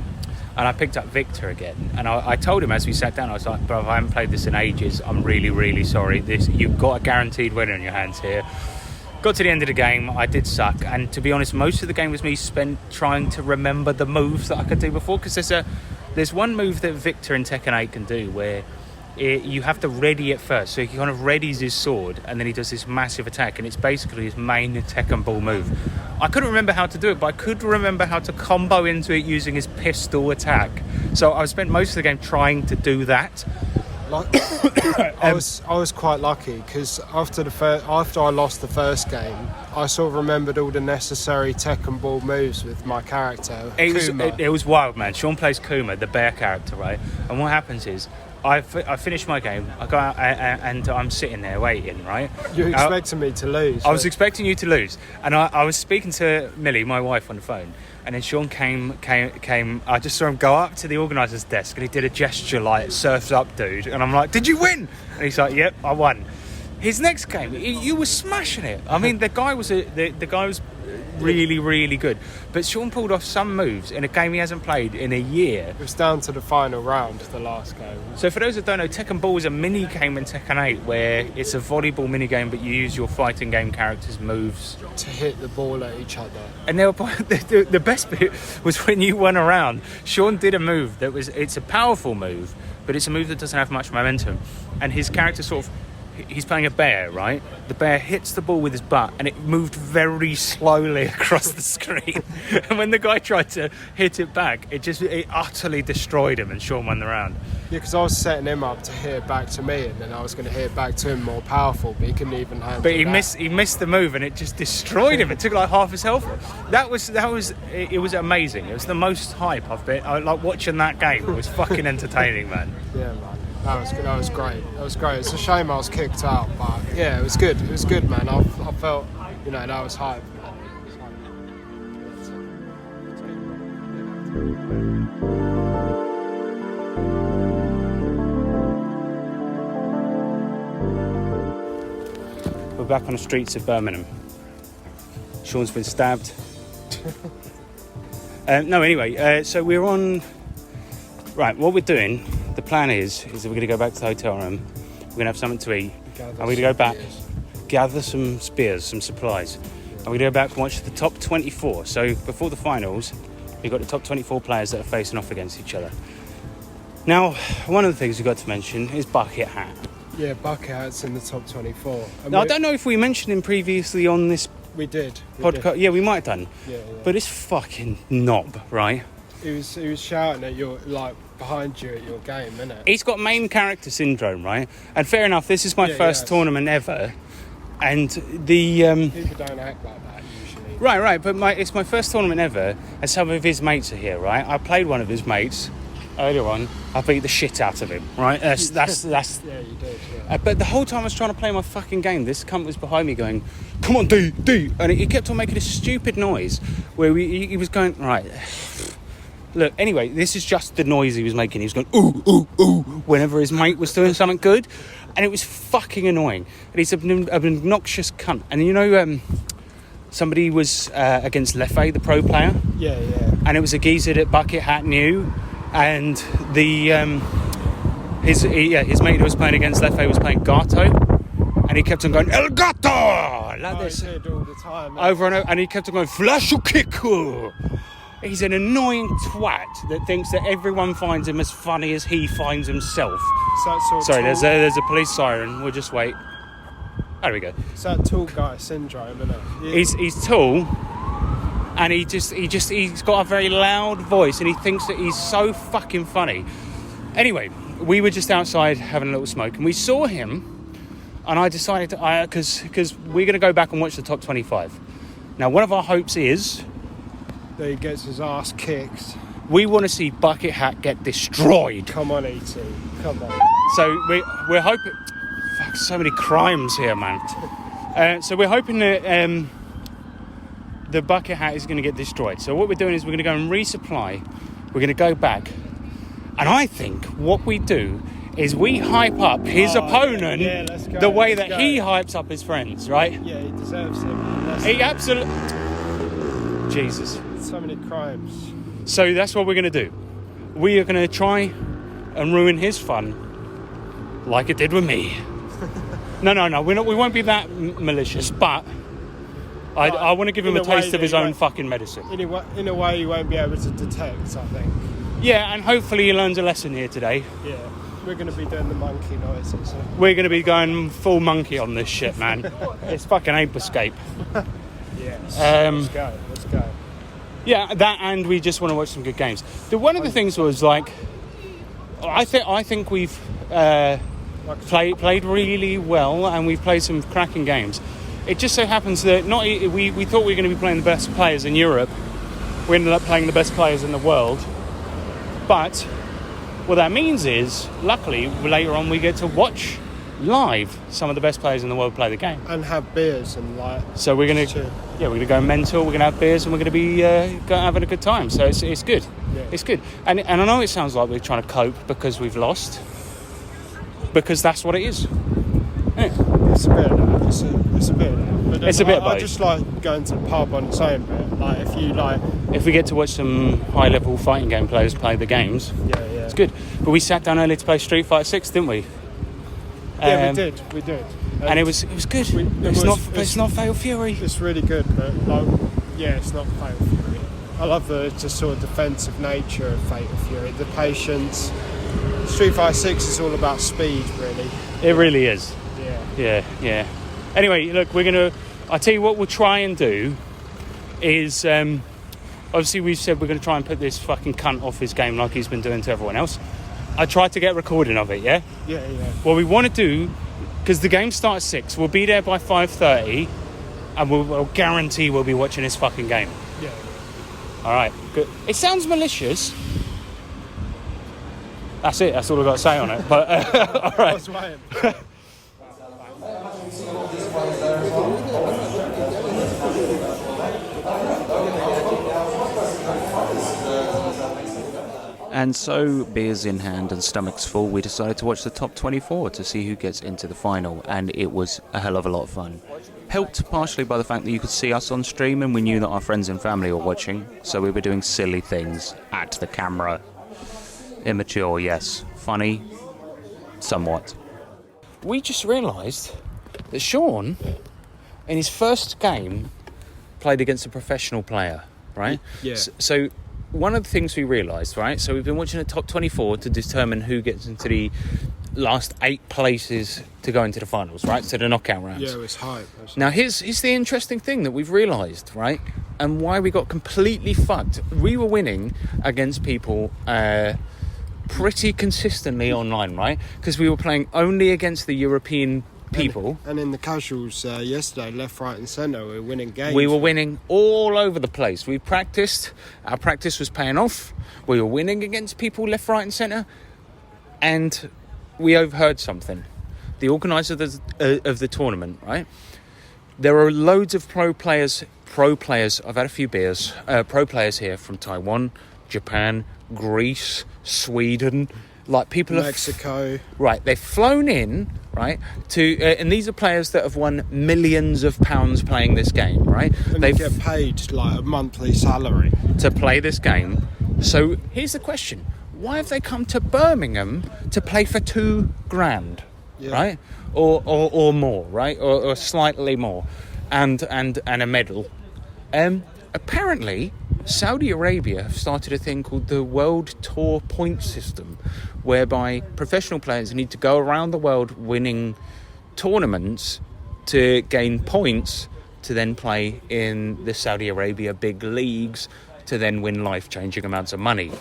And I picked up Victor again. And I told him as we sat down, I was like, bro, I haven't played this in ages. I'm really, really sorry. You've got a guaranteed winner in your hands here. Got to the end of the game, I did suck. And to be honest, most of the game was me spent trying to remember the moves that I could do before. Because there's one move that Victor in Tekken 8 can do where you have to ready it first. So he kind of readies his sword and then he does this massive attack, and it's basically his main Tekken Ball move. I couldn't remember how to do it, but I could remember how to combo into it using his pistol attack. So I spent most of the game trying to do that. Like, I was quite lucky because after I lost the first game, I sort of remembered all the necessary Tekken Ball moves with my character. It was wild, man. Sean plays Kuma, the bear character, right? And what happens is I finished my game, I go out and I'm sitting there waiting, right? You're expecting me to lose. I was expecting you to lose. And I was speaking to Millie, my wife, on the phone. And then Sean came. I just saw him go up to the organiser's desk and he did a gesture like, surf's up, dude. And I'm like, did you win? And he's like, yep, I won. His next game, you were smashing it. I mean, the guy was really, really good. But Sean pulled off some moves in a game he hasn't played in a year. It was down to the final round, the last game. So for those that don't know, Tekken Ball is a mini game in Tekken 8 where it's a volleyball mini game, but you use your fighting game characters' moves to hit the ball at each other. And the best bit was when you went around. Sean did a move it's a powerful move, but it's a move that doesn't have much momentum. And his character he's playing a bear, right? The bear hits the ball with his butt and it moved very slowly across the screen. And when the guy tried to hit it back, it utterly destroyed him and Sean won the round. Yeah, because I was setting him up to hit it back to me and then I was going to hit it back to him more powerful, but he couldn't even handle it. But he missed the move and it just destroyed him. It took like half his health. It was amazing. It was the most hype I've been. I like watching that game. It was fucking entertaining, man. Yeah, man. That was good. That was great. It's a shame I was kicked out, but yeah, it was good. It was good, man. I felt, that was hype. We're back on the streets of Birmingham. Sean's been stabbed. So we're on. Right, what we're doing. The plan is that we're going to go back to the hotel room, we're going to have something to eat, and we're going to go back, gather some spears, some supplies, and we're going to go back and watch the top 24. So before the finals, we've got the top 24 players that are facing off against each other. Now, one of the things we've got to mention is Bucket Hat. Yeah, Bucket Hat's in the top 24. Now, I don't know if we mentioned him previously on this We did. podcast. Yeah, we might have done. Yeah. But it's fucking knob, right? He was shouting at your, behind you at your game, innit? He's got main character syndrome, right? And fair enough, this is my first tournament ever. And the... People don't act like that usually. Right, but it's my first tournament ever, and some of his mates are here, right? I played one of his mates earlier on. I beat the shit out of him, right? That's Yeah, you did, yeah. But the whole time I was trying to play my fucking game, this cunt was behind me going, come on, D. And he kept on making this stupid noise where he was going, right... Look, anyway, this is just the noise he was making. He was going, ooh, ooh, ooh, whenever his mate was doing something good. And it was fucking annoying. And he's an obnoxious cunt. And somebody was against Leffe, the pro player. Yeah. And it was a geezer that Bucket Hat knew. And his mate who was playing against Leffe was playing Gato. And he kept on going, El Gato! Like this. He did all the time. Over and over. And he kept on going, Flash kick! He's an annoying twat that thinks that everyone finds him as funny as he finds himself. Sorry, there's a police siren. We'll just wait. There we go. It's that tall guy syndrome, isn't it? He's tall, and he's got a very loud voice, and he thinks that he's so fucking funny. Anyway, we were just outside having a little smoke, and we saw him, and I decided to because we're going to go back and watch the top 25. Now, one of our hopes is. That he gets his ass kicked. We want to see Bucket Hat get destroyed. Come on, E.T. Come on. So we're hoping... Fuck, so many crimes here, man. So we're hoping that the Bucket Hat is going to get destroyed. So what we're doing is we're going to go and resupply. We're going to go back. And I think what we do is we hype up his opponent let's go, the way let's that go. he hypes up his friends, right? Yeah, he deserves it. He absolutely... Jesus. So many crimes. So that's what we're going to do. We are going to try and ruin his fun like it did with me. No. We won't be that malicious, but I want to give him a taste of his own fucking medicine. In a way, you won't be able to detect, I think. Yeah, and hopefully he learns a lesson here today. Yeah, we're going to be doing the monkey noises. So. We're going to be going full monkey on this shit, man. It's fucking Ape Escape. Yes. Let's go. Yeah, that, and we just want to watch some good games. One of the things was like, I think we've played really well, and we've played some cracking games. It just so happens that we thought we were going to be playing the best players in Europe. We ended up playing the best players in the world. But what that means is, luckily, later on we get to watch live some of the best players in the world play the game. And have beers and like... So we're going to go mental, we're going to have beers, and we're going to be having a good time. So it's good. Yeah. It's good. And I know it sounds like we're trying to cope because we've lost. Because that's what it is. Yeah. It's a bit of that. It's a bit of that. But it's a bit of both. I just like going to the pub on its own bit. Like, if we get to watch some high-level fighting game players play the games, it's good. But we sat down early to play Street Fighter 6, didn't we? Yeah, we did. And it was good. It's not Fatal Fury. It's really good, but it's not Fatal Fury. I love the just sort of defensive nature of Fatal Fury, the patience. Street Fighter 6 is all about speed, really. It really is. Yeah. Anyway, look, I'll tell you what we'll try and do is, obviously we've said we're going to try and put this fucking cunt off his game like he's been doing to everyone else. I tried to get a recording of it, yeah? Yeah. What we want to do, because the game starts at 6, we'll be there by 5:30, and we'll guarantee we'll be watching this fucking game. Yeah. All right, good. It sounds malicious. That's it. That's all I've got to say on it. But all right. I was waiting. And so, beers in hand and stomachs full, we decided to watch the top 24 to see who gets into the final, and it was a hell of a lot of fun. Helped partially by the fact that you could see us on stream and we knew that our friends and family were watching, so we were doing silly things at the camera. Immature, yes. Funny, somewhat. We just realised that Sean, in his first game, played against a professional player, right? Yeah. So one of the things we realised, right? So we've been watching the top 24 to determine who gets into the last 8 places to go into the finals, right? So the knockout rounds. Yeah, it was hype. Now, here's the interesting thing that we've realised, right? And why we got completely fucked. We were winning against people pretty consistently online, right? Because we were playing only against the European people. And in the casuals yesterday, left, right and centre, we were winning games. We were winning all over the place. We practiced. Our practice was paying off. We were winning against people left, right and centre. And we overheard something. The organiser of the tournament, right? There are loads of pro players. I've had a few beers. Pro players here from Taiwan, Japan, Greece, Sweden, like people Mexico. Right, they've flown in, right, to and these are players that have won millions of pounds playing this game, right? And they get paid like a monthly salary to play this game. So here's the question: why have they come to Birmingham to play for $2,000, right, or more, right, or slightly more, and a medal? Apparently, Saudi Arabia have started a thing called the World Tour point system, whereby professional players need to go around the world winning tournaments to gain points to then play in the Saudi Arabia big leagues to then win life-changing amounts of money.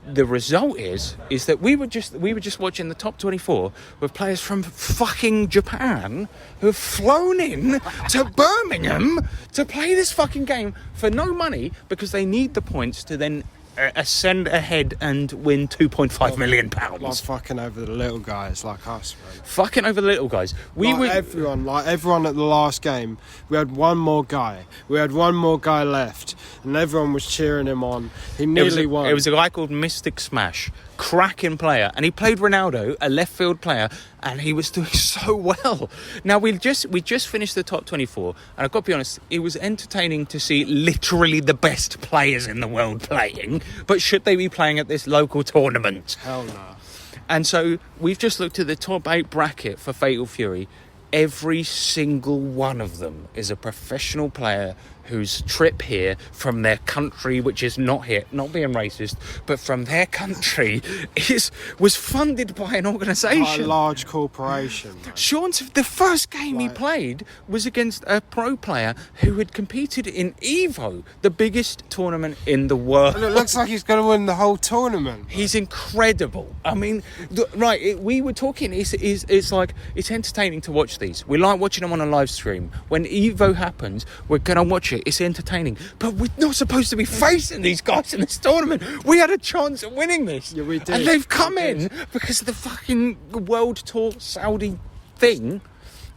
The result is that we were just watching the top 24 with players from fucking Japan who have flown in to Birmingham to play this fucking game for no money because they need the points to then ascend ahead and win £2.5 million. Like fucking over the little guys like us, man. Fucking over the little guys. Everyone at the last game, we had one more guy. We had one more guy left, and everyone was cheering him on. He nearly won. It was a guy called Mystic Smash, cracking player, and he played Ronaldo, a left field player, and he was doing so well. Now we just finished the top 24, and I've got to be honest, it was entertaining to see literally the best players in the world playing. But should they be playing at this local tournament? Hell no. And so we've just looked at the top 8 bracket for Fatal Fury. Every single one of them is a professional player whose trip here from their country, which is not here, not being racist, but from their country, was funded by an organisation. A large corporation. Man. Sean's the first game he played was against a pro player who had competed in Evo, the biggest tournament in the world. And it looks like he's going to win the whole tournament. Man. He's incredible. I mean, we were talking, it's like, it's entertaining to watch these. We like watching them on a live stream. When Evo happens, we're going to watch it. It's entertaining. But we're not supposed to be facing these guys in this tournament. We had a chance of winning this. Yeah, we did. And they've come in because of the fucking World Tour Saudi thing.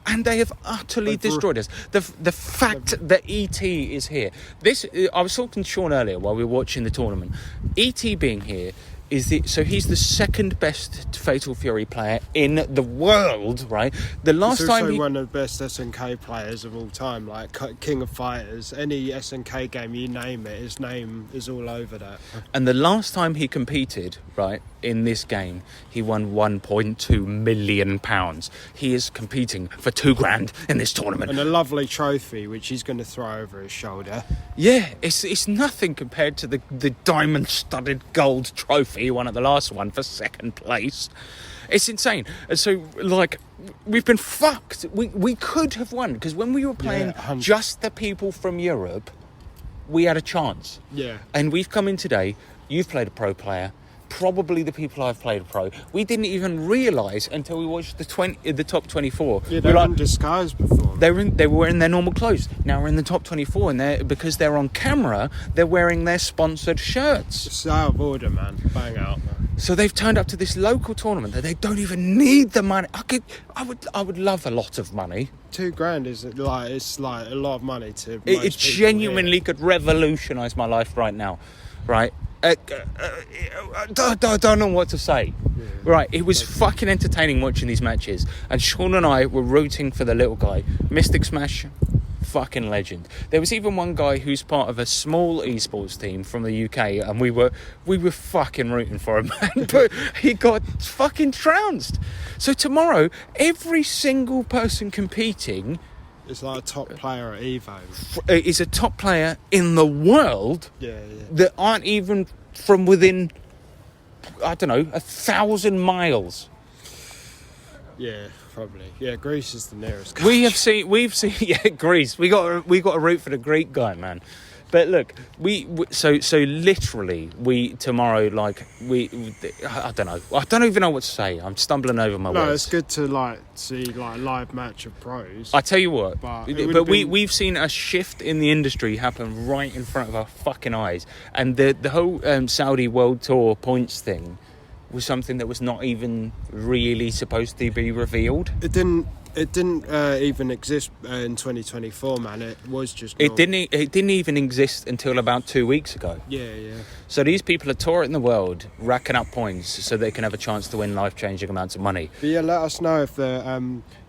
And they have utterly destroyed us. The fact that ET is here. I was talking to Sean earlier while we were watching the tournament. ET being here so he's the second best Fatal Fury player in the world, right? The last he's time also one of the best SNK players of all time, like King of Fighters. Any SNK game you name it, his name is all over that. And the last time he competed, right, in this game, he won £1.2 million. He is competing for $2,000 in this tournament. And a lovely trophy, which he's going to throw over his shoulder. Yeah, it's nothing compared to the diamond-studded gold trophy he won at the last one for second place. It's insane. And so, like, we've been fucked. We could have won, because when we were playing just the people from Europe, we had a chance. Yeah. And we've come in today, you've played a pro player, probably the people I've played a pro. We didn't even realise until we watched the top 24. Yeah, they were in disguise before. They were wearing their normal clothes. Now we're in the top 24, and because they're on camera, they're wearing their sponsored shirts. It's out of order, man. Bang out, man. So they've turned up to this local tournament that they don't even need the money. I would love a lot of money. $2,000 is like a lot of money to. It genuinely could revolutionise my life right now, right? I don't know what to say. Yeah. Right, it was fucking entertaining watching these matches, and Sean and I were rooting for the little guy. Mystic Smash, fucking legend. There was even one guy who's part of a small esports team from the UK, and we were fucking rooting for him, man. But he got fucking trounced. So tomorrow, every single person competing is like a top player at Evo. Is a top player in the world. Yeah. That aren't even from within, I don't know, 1,000 miles. Yeah, probably. Yeah, Greece is the nearest country. We've seen Greece. We got a route for the Greek guy, man. But look, so literally tomorrow, like I don't know. I don't even know what to say. I'm stumbling over my words. No, it's good to see a live match of pros. I tell you what, but we've seen a shift in the industry happen right in front of our fucking eyes, and the whole Saudi World Tour points thing was something that was not even really supposed to be revealed. It didn't even exist in 2024, man. It was just normal. It didn't even exist until about 2 weeks ago. Yeah. So these people are touring the world, racking up points so they can have a chance to win life-changing amounts of money. But yeah, let us know if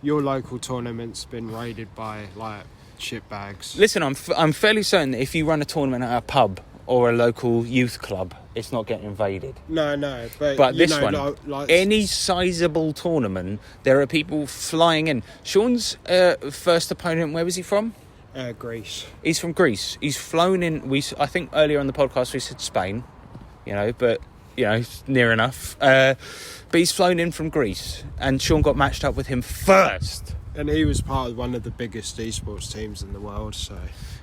your local tournament's been raided by shitbags. Listen, I'm fairly certain that if you run a tournament at a pub or a local youth club, it's not getting invaded. No, but this one, any sizable tournament, there are people flying in. Sean's first opponent, where was he from? Greece. He's from Greece. He's flown in. I think earlier on the podcast we said Spain, but near enough. But he's flown in from Greece, and Sean got matched up with him first. And he was part of one of the biggest esports teams in the world, so.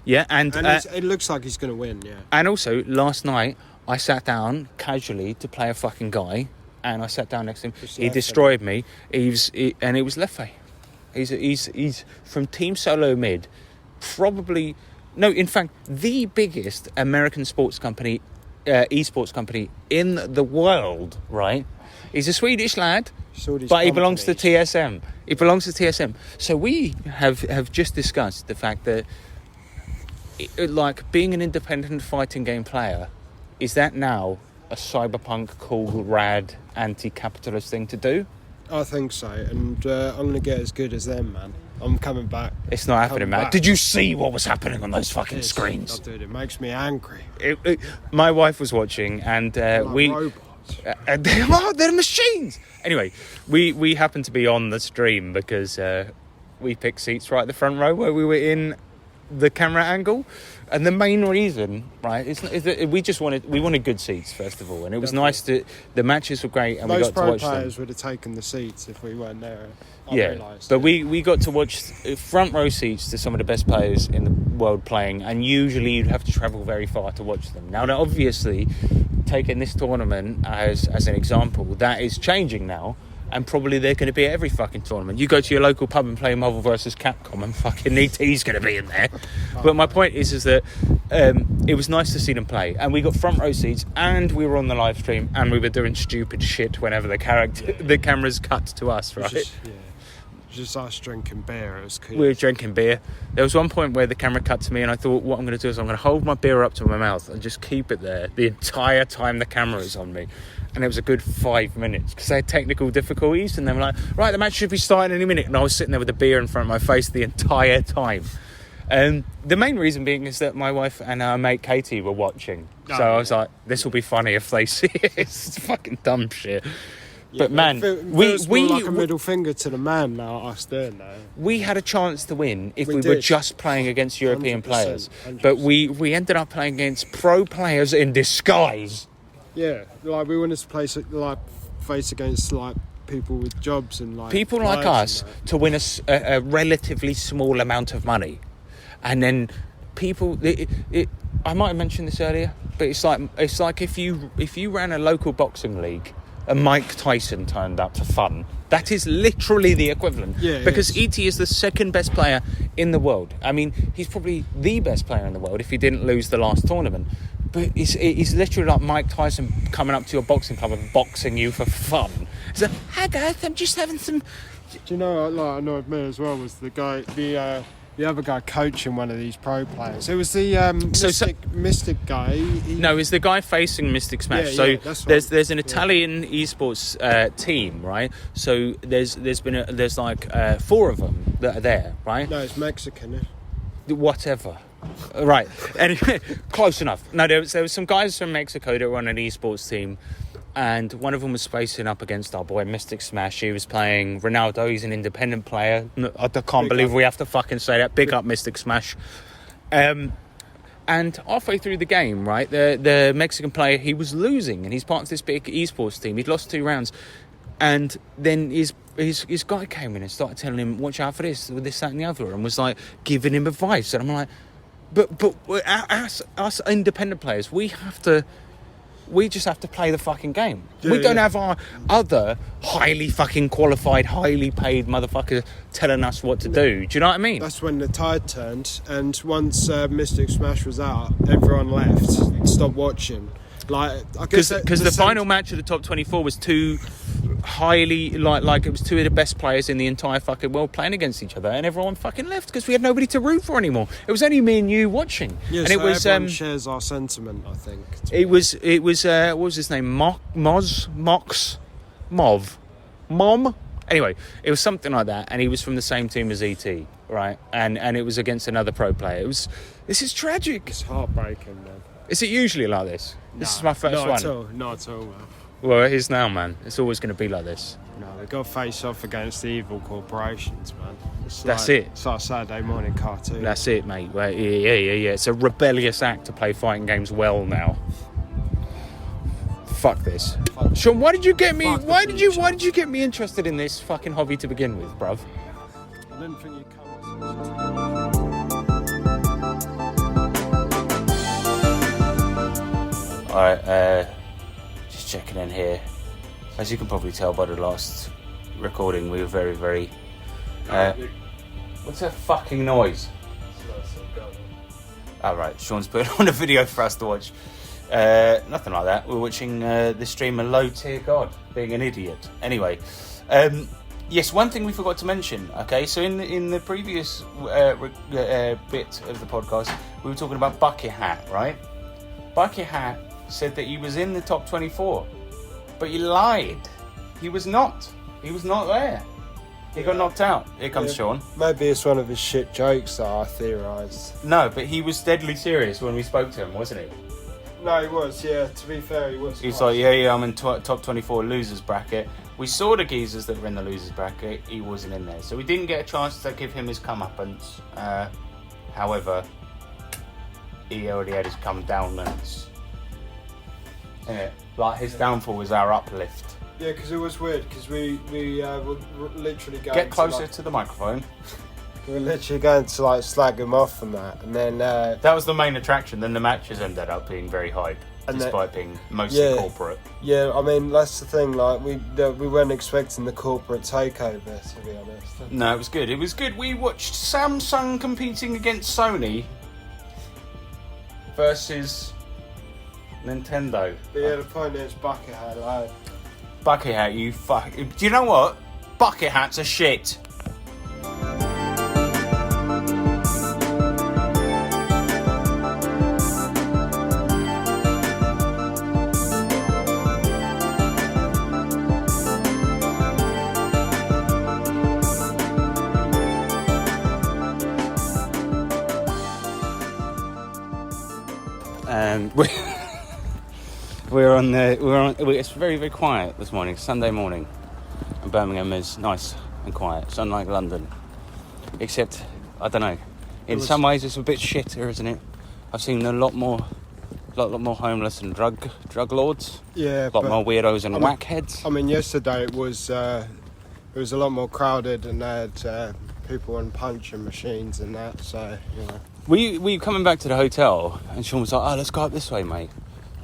Yeah, and it looks like he's going to win, yeah. And also, last night, I sat down casually to play a fucking guy, and I sat down next to him. He destroyed me. And it was Leffe. He's from Team Solo Mid, in fact, the biggest American sports company esports company in the world, right? He's a Swedish lad, but he belongs to TSM. He belongs to TSM. So we have just discussed the fact that, like, being an independent fighting game player, is that now a cyberpunk, cool, rad, anti-capitalist thing to do? I think so, and I'm going to get as good as them, man. I'm coming back. It's not happening, man. Did you see what was happening on those fucking screens? Dude, it makes me angry. My wife was watching, and we... robots. They're machines! Anyway, we happened to be on the stream because we picked seats right at the front row where we were in the camera angle. And the main reason, right, is that we wanted good seats, first of all. And it was nice to... The matches were great, and we got to watch them. Most pro players would have taken the seats if we weren't there. But we got to watch front row seats to some of the best players in the world playing, and usually you'd have to travel very far to watch them. Now, obviously, taking this tournament as an example, that is changing now, and probably they're going to be at every fucking tournament. You go to your local pub and play Marvel vs. Capcom, and fucking ET's going to be in there. But my point is that it was nice to see them play, and we got front row seats, and we were on the live stream, and we were doing stupid shit whenever the cameras cut to us, right? Just us drinking beer. It was cool. We were drinking beer. There was one point where the camera cut to me, and I thought, what I'm going to do is I'm going to hold my beer up to my mouth and just keep it there the entire time the camera is on me. And it was a good 5 minutes because they had technical difficulties, and they were like, right, the match should be starting any minute. And I was sitting there with the beer in front of my face the entire time. The main reason being is that my wife and our mate Katie were watching. I was like, this will be funny if they see it. It's fucking dumb shit. But man, we like a middle finger to the man now. Us doing that. We had a chance to win if we were did. just playing against European 100%, players, 100%. but we ended up playing against pro players in disguise. Yeah, like we wanted to play face against like people with jobs and like people like us to win a relatively small amount of money, and then people. I might have mentioned this earlier, but it's like if you ran a local boxing league. And Mike Tyson turned up for fun. That is literally the equivalent. Yeah, because ET is the second best player in the world. I mean, he's probably the best player in the world if he didn't lose the last tournament. But it's literally like Mike Tyson coming up to your boxing club and boxing you for fun. It's like, hi guys, I'm just having some... Do you know what like, annoyed me as well was the guy, the other guy coaching one of these pro players. It was the Mystic guy. No, it's the guy facing Mystic Smash. There's an Italian esports team, right? So there's like 4 of them that are there, right? No, it's Mexican. Whatever. Right. Anyway, close enough. No, there was some guys from Mexico that were on an esports team. And one of them was facing up against our boy Mystic Smash. He was playing Ronaldo. He's an independent player. I can't believe we have to fucking say that. Big up Mystic Smash. And halfway through the game, right, the Mexican player, he was losing. And he's part of this big esports team. He'd lost 2 rounds. And then his guy came in and started telling him, watch out for this, that and the other. And was like giving him advice. And I'm like, but us independent players, we just have to play the fucking game. We don't have our other highly fucking qualified, highly paid motherfucker telling us what to do. Do you know what I mean? That's when the tide turned, and once Mystic Smash was out, everyone left, stopped watching. Because the final match of the top 24 was 2 highly like it was 2 of the best players in the entire fucking world playing against each other, and everyone fucking left because we had nobody to root for anymore. It was only me and you watching. Yeah, and so it was everyone shares our sentiment, I think. It was what was his name? Mom. Anyway, it was something like that, and he was from the same team as ET, right? And it was against another pro player. This is tragic. It's heartbreaking, man. Is it usually like this? This is my first one. Not at all, man. Well, it is now, man. It's always going to be like this. No, we've got to face off against the evil corporations, man. That's it. It's like a Saturday morning cartoon. That's it, mate. Well, yeah. It's a rebellious act to play fighting games well now. Fuck this. Sean, why did you get me? Why did you get me interested in this fucking hobby to begin with, bruv? I didn't think you'd come. Alright, just checking in here. As you can probably tell by the last recording, we were very, very... what's that fucking noise? Alright, Sean's putting on a video for us to watch. Nothing like that. We're watching the streamer Low Tier God being an idiot. Anyway, yes, one thing we forgot to mention. Okay, so in the previous bit of the podcast, we were talking about Bucket Hat, right? Bucket Hat said that he was in the top 24, but he lied. He was not. He was not there. He got knocked out. Here comes Sean. Maybe it's one of his shit jokes that I theorised. No, but he was deadly serious when we spoke to him, wasn't he? No, he was, yeah. To be fair, he was. He's like, yeah, I'm in top 24 losers bracket. We saw the geezers that were in the losers bracket. He wasn't in there. So we didn't get a chance to give him his comeuppance. However, he already had his come downance. Yeah, like his downfall was our uplift. Yeah, because it was weird, because we were literally going Get closer to the microphone. We were literally going to like slag him off and that, and then that was the main attraction. Then the matches ended up being very hype, despite being mostly corporate. Yeah, I mean that's the thing. Like we weren't expecting the corporate takeover, to be honest. No, it was good. It was good. We watched Samsung competing against Sony versus Nintendo. But yeah, the point is Bucket Hat. Like, Bucket Hat, you fuck. Do you know what? Bucket hats are shit. It's very, very quiet this morning. Sunday morning, and Birmingham is nice and quiet. It's unlike London, except I don't know. In some ways, it's a bit shitter, isn't it? I've seen a lot more homeless and drug lords. Yeah, a lot more weirdos and whackheads. I mean, yesterday it was a lot more crowded, and they had people on punching machines and that. So you know. We were coming back to the hotel, and Sean was like, "Oh, let's go up this way, mate.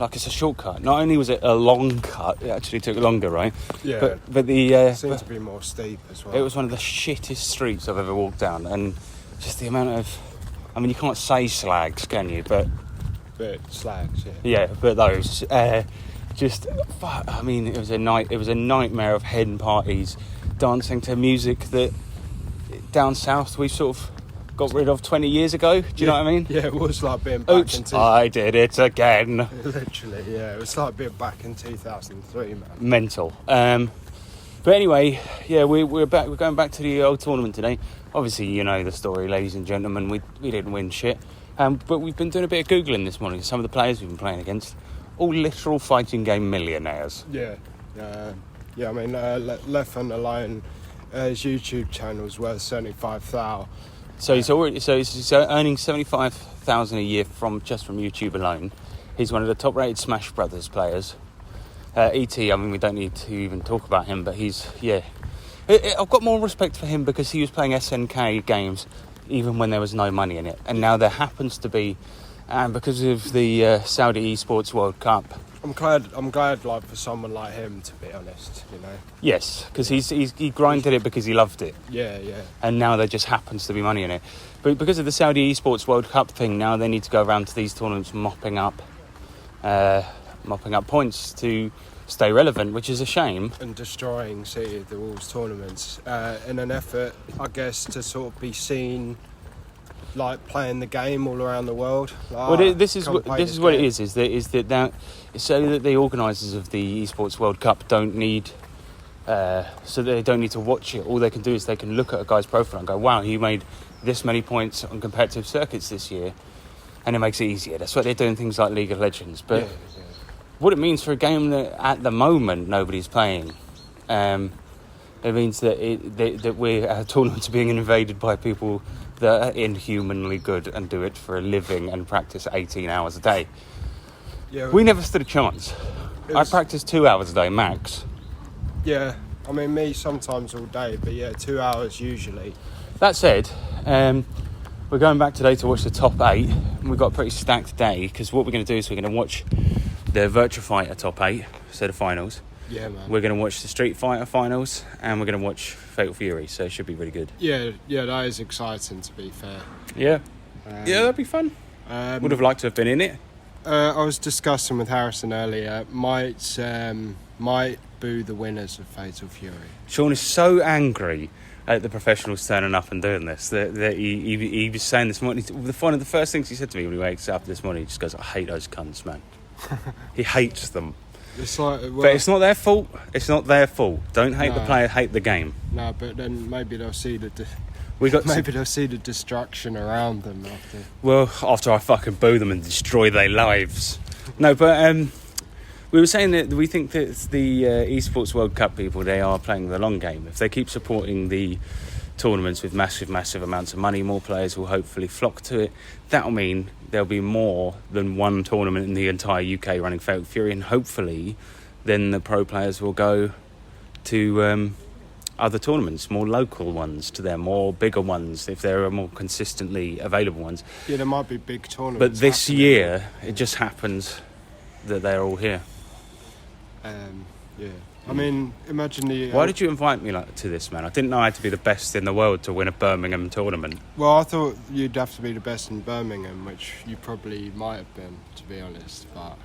Like it's a shortcut." Not only was it a long cut, it actually took longer, right? Yeah. But the it seemed to be more steep as well. It was one of the shittest streets I've ever walked down, and just the amount of, I mean, you can't say slags, can you? But slags, yeah. Yeah, but those just, I mean, it was a nightmare of hen parties, dancing to music that down south we sort of got rid of 20 years ago. Do you know what I mean? Yeah, it was like being back Oops, I did it again. Literally, yeah. It was like being back in 2003, man. Mental. But anyway, yeah, we're back. We're going back to the old tournament today. Obviously, you know the story, ladies and gentlemen. We didn't win shit. But we've been doing a bit of Googling this morning. Some of the players we've been playing against, all literal fighting game millionaires. Yeah. Yeah, I mean, Left on alone, his YouTube channel is worth 75,000. So he's earning 75,000 a year from YouTube alone. He's one of the top-rated Smash Brothers players. ET, I mean, we don't need to even talk about him, but I've got more respect for him because he was playing SNK games even when there was no money in it, and now there happens to be, and because of the Saudi Esports World Cup. I'm glad, like for someone like him, to be honest, you know. Yes, because he grinded it because he loved it. Yeah. And now there just happens to be money in it, but because of the Saudi Esports World Cup thing, now they need to go around to these tournaments mopping up points to stay relevant, which is a shame. And destroying City of the Wolves tournaments in an effort, I guess, to sort of be seen like playing the game all around the world. This is what it is that now, so that the organisers of the Esports World Cup don't need so they don't need to watch it. All they can do is they can look at a guy's profile and go, wow, he made this many points on competitive circuits this year, and it makes it easier. That's what they're doing, things like League of Legends. But what it means for a game that at the moment nobody's playing, it means that our tournaments are being invaded by people that are inhumanly good and do it for a living and practice 18 hours a day. Yeah, we never stood a chance. I practice 2 hours a day max. Yeah, I mean, me sometimes all day, but yeah, 2 hours usually. That said, we're going back today to watch the top 8. We've got a pretty stacked day because what we're going to do is we're going to watch the Virtua Fighter top 8, so the finals. Yeah, man. We're going to watch the Street Fighter finals, and we're going to watch Fatal Fury, so it should be really good. Yeah, that is exciting, to be fair. Yeah, that'd be fun. Would have liked to have been in it. I was discussing with Harrison earlier. Might boo the winners of Fatal Fury. Sean is so angry at the professionals turning up and doing this that he was saying this morning. One of the first things he said to me when he wakes up this morning, he just goes, "I hate those cunts, man." He hates them. It's like, well, but it's not their fault. It's not their fault. Don't hate the player, hate the game. No, but then maybe they'll see the they'll see the destruction around them after. Well, after I fucking boo them and destroy their lives. No, but we were saying that we think that the Esports World Cup people, they are playing the long game. If they keep supporting the tournaments with massive amounts of money, more players will hopefully flock to it. That'll mean there'll be more than one tournament in the entire UK running Fatal Fury, and hopefully then the pro players will go to other tournaments, more local ones to them, or bigger ones if there are more consistently available ones. Yeah, there might be big tournaments. But this year, it just happens that they're all here. Yeah. I mean, imagine the... Why did you invite me to this, man? I didn't know I had to be the best in the world to win a Birmingham tournament. Well, I thought you'd have to be the best in Birmingham, which you probably might have been, to be honest, but,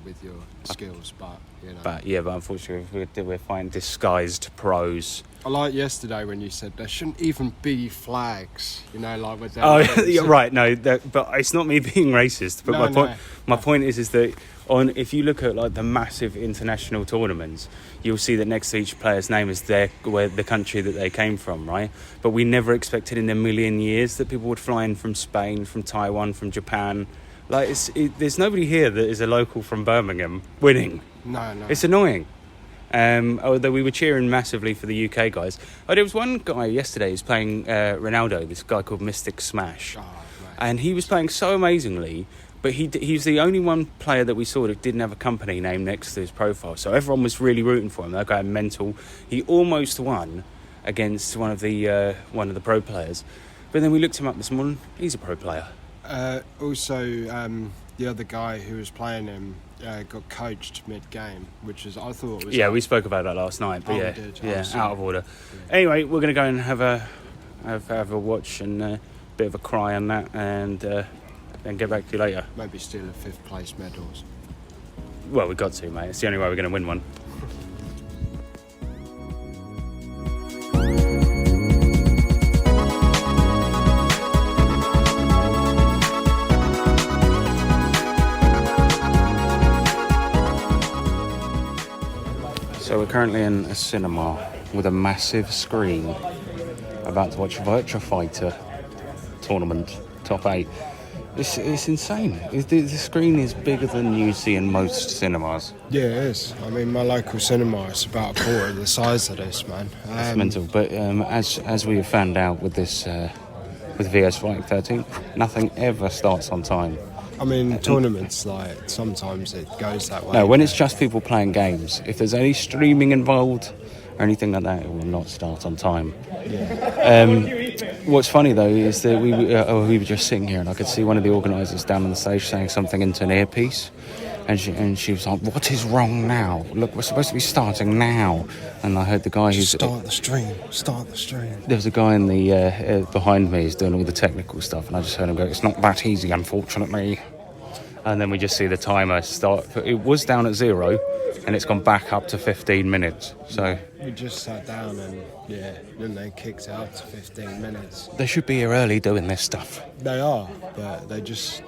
with your skills, but, But unfortunately, we're fighting disguised pros. I liked yesterday when you said there shouldn't even be flags, like with that. Oh, yeah, right, no, but it's not me being racist, but my point is that if you look at like the massive international tournaments, you'll see that next to each player's name is the country that they came from, right? But we never expected in a million years that people would fly in from Spain, from Taiwan, from Japan. Like, there's nobody here that is a local from Birmingham winning. No. It's annoying. Although we were cheering massively for the UK guys. There was one guy yesterday who's playing Ronaldo, this guy called Mystic Smash. And he was playing so amazingly, but he's the only one player that we saw that didn't have a company name next to his profile. So everyone was really rooting for him. They were going mental. He almost won against one of the pro players. But then we looked him up this morning. He's a pro player. Also, the other guy who was playing him got coached mid-game, which is, I thought was... Yeah, we spoke about that last night, but we did. Out of order. Yeah. Anyway, we're going to go and have a watch and a bit of a cry on that, and then get back to you later. Maybe steal a 5th place medals. Well, we've got to, mate. It's the only way we're going to win one. So we're currently in a cinema with a massive screen about to watch Virtua Fighter tournament, top 8. It's insane. The screen is bigger than you see in most cinemas. Yeah, it is. I mean, my local cinema is about a quarter of the size of this, man. It's mental. But as we have found out with this, with VS Fighting 13, nothing ever starts on time. I mean, tournaments, like, sometimes it goes that way. No, when it's just people playing games, if there's any streaming involved or anything like that, it will not start on time. Yeah. What's funny, though, is that we were just sitting here and I could see one of the organisers down on the stage saying something into an earpiece. And she was like, "What is wrong now? Look, we're supposed to be starting now." And I heard the guy who's... Start the stream. There was a guy in the behind me who's doing all the technical stuff, and I just heard him go, "It's not that easy, unfortunately." And then we just see the timer start. It was down at 0, and it's gone back up to 15 minutes. So we just sat down and, then they kicked out to 15 minutes. They should be here early doing this stuff. They are, but they just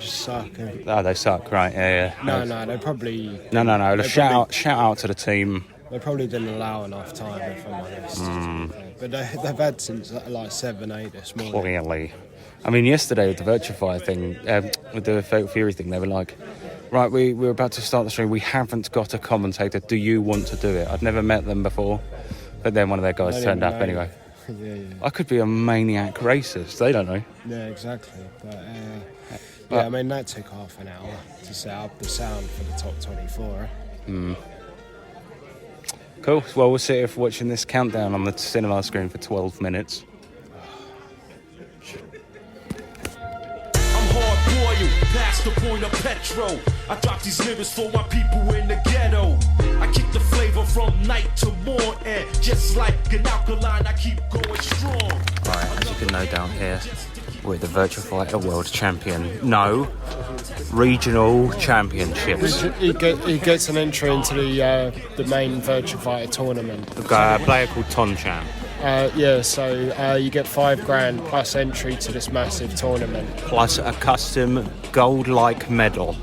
suck. Oh, they suck, right? Yeah. No, they probably... No. Shout out to the team. They probably didn't allow enough time, if I'm honest. But they've had since like 7, 8 this morning. Clearly. I mean, yesterday with the Virtua Fighter thing, with the Fatal Fury thing, they were like, "Right, we're about to start the stream. We haven't got a commentator. Do you want to do it?" I'd never met them before, but then one of their guys turned up anyway. Yeah. I could be a maniac racist. They don't know. Yeah, exactly. But I mean, that took half an hour to set up the sound for the top 24. Cool. Well, we'll sit here for watching this countdown on the cinema screen for 12 minutes. Past the point of petrol, I drop these lyrics for my people in the ghetto. I keep the flavor from night to morning, just like an alkaline. I keep going strong. Right, as you can no doubt hear, We're the Virtua Fighter World Champion. No, regional championships. He gets an entry into the main Virtua Fighter tournament. We've got a player called Tonchan. So you get $5,000 plus entry to this massive tournament. Plus a custom gold-like medal.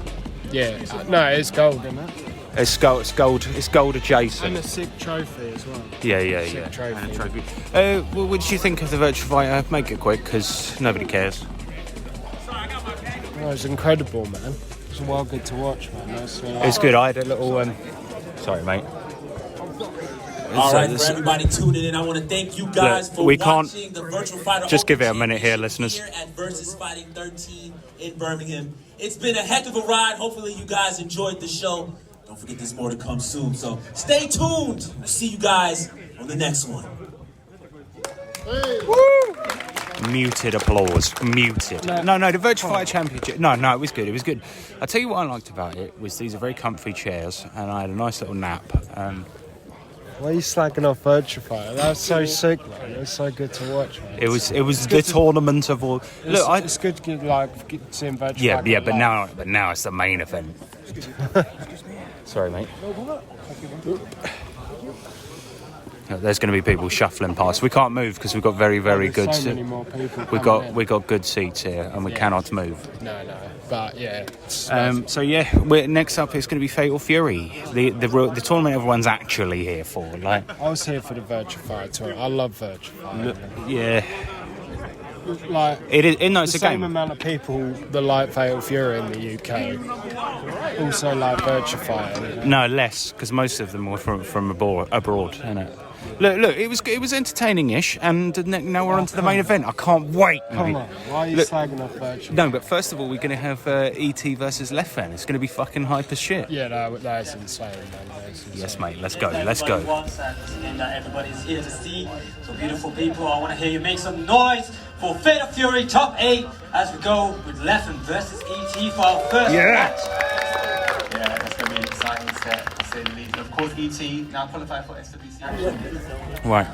Yeah, no, it's gold, isn't it? It's gold adjacent. And a sick trophy as well. Yeah. Trophy. And a trophy. What did you think of the Virtua Fighter? Make it quick, because nobody cares. It was incredible, man. It was well good to watch, man. It's good. I had a little... Sorry, mate. All right, for everybody tuning in, I want to thank you guys for watching the Virtua Fighter. Just give it a minute here, listeners. Here at Versus Fighting 13 in Birmingham. It's been a heck of a ride. Hopefully you guys enjoyed the show. Don't forget there's more to come soon, so stay tuned. We'll see you guys on the next one. Muted applause. Muted. No, the Virtua Fighter Championship. No, it was good. It was good. I'll tell you what I liked about it was these are very comfy chairs, and I had a nice little nap. Why are you slagging off Virtua Fighter? That was so sick, man. It was so good to watch, man. It was the tournament of all. Look, it's good to seeing Virtua Fighter. Yeah, but now it's the main event. Sorry, mate. There's going to be people shuffling past. We can't move because we've got very good. So many more people. We got good seats here, and we cannot move. No, but yeah. Next up it's going to be Fatal Fury, the tournament everyone's actually here for. Like, I was here for the Virtua Fighter tournament. I love Virtua Fighter. Yeah. Like it is. No, it's the a same game. amount of people that like Fatal Fury in the UK also like Virtua Fighter. You know? No, less, because most of them were from abroad. Innit? Look, it was entertaining-ish, and now we're on to the main event. I can't wait. Come on, why are you slagging off Virtua? No, but first of all, we're going to have E.T. versus Left Fan. It's going to be fucking hype as shit. Yeah, that is insane, man. Yes, mate, let's go. And everybody's here to see. So beautiful people, I want to hear you make some noise for Fatal Fury Top 8 as we go with Leffen versus E.T. for our first match. Yeah, that's going to be an exciting set, to say the least. Of course, E.T. now qualified for SWC. Right,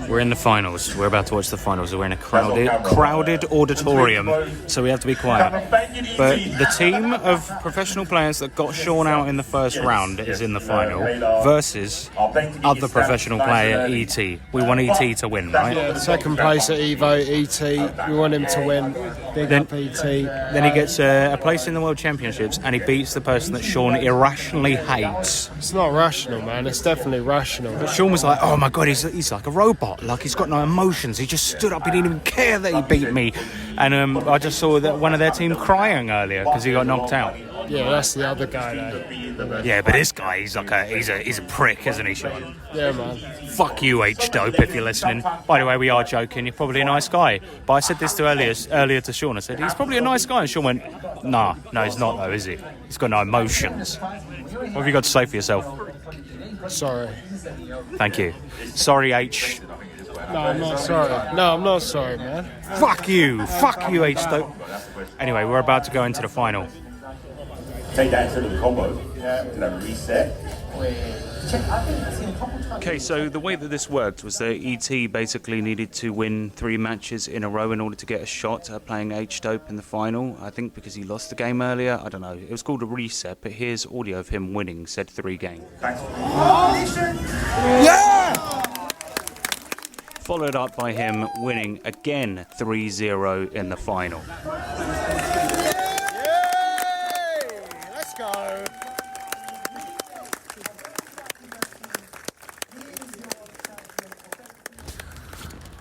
we're in the finals. We're about to watch the finals. We're in a crowded auditorium, so we have to be quiet. But the team of professional players that got Sean out in the first round is in the final versus other professional player E.T. We want E.T. to win, right? Yeah, second place at Evo, E.T. We want him to win. Big up E.T. Then he gets a place in the World Championships, and he beats the person that Sean irrationally hates. It's not rational, man. It's definitely rational. But Sean was like, oh my god, he's like a robot. Like, he's got no emotions. He just stood up. He didn't even care that he beat me. And I just saw that one of their team crying earlier because he got knocked out. Yeah, that's the other guy though. Yeah, but this guy, he's a prick, isn't he, Sean? Yeah, man. Fuck you, H-Dope, if you're listening. By the way, we are joking. You're probably a nice guy. But I said this earlier to Sean. I said, he's probably a nice guy. And Sean went, no, he's not though, is he? He's got no emotions. What have you got to say for yourself? Sorry. Thank you. Sorry, H. No, I'm not sorry. No, I'm not sorry, man. Fuck you, H-Dope. Anyway, we're about to go into the final. Take that instead of the combo. Did I reset? Okay, so the way that this worked was that E.T. basically needed to win 3 matches in a row in order to get a shot at playing H-Dope in the final. I think because he lost the game earlier. I don't know. It was called a reset, but here's audio of him winning said 3 game. Yeah! Followed up by him winning again 3-0 in the final. Let's go.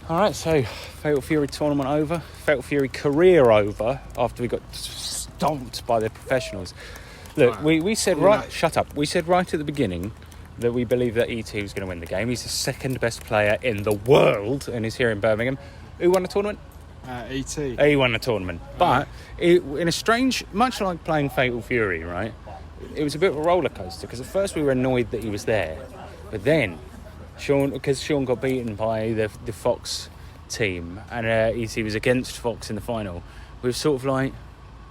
Alright, so Fatal Fury tournament over. Fatal Fury career over after we got stomped by the professionals. Look, we said shut up. We said right at the beginning that we believe that E.T. was going to win the game. He's the second best player in the world and he's here in Birmingham. Who won the tournament? E.T. He won the tournament. But in a strange, much like playing Fatal Fury, right? It was a bit of a roller coaster because at first we were annoyed that he was there. But then Sean got beaten by the Fox team and E.T. was against Fox in the final. We were sort of like,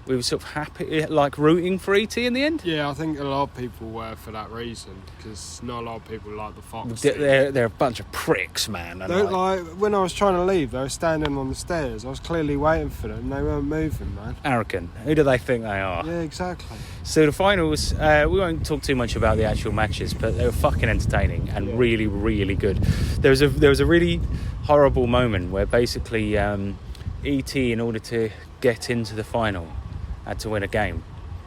we were sort of happy, like rooting for ET in the end. Yeah, I think a lot of people were for that reason, because not a lot of people like the Fox. They're a bunch of pricks, man. And like when I was trying to leave, they were standing on the stairs. I was clearly waiting for them. They weren't moving, man. arrogant. Who do they think they are? Yeah, exactly. So the finals, we won't talk too much about the actual matches, but they were fucking entertaining and really, really good. There was a really horrible moment where basically ET, in order to get into the final, had to win a game,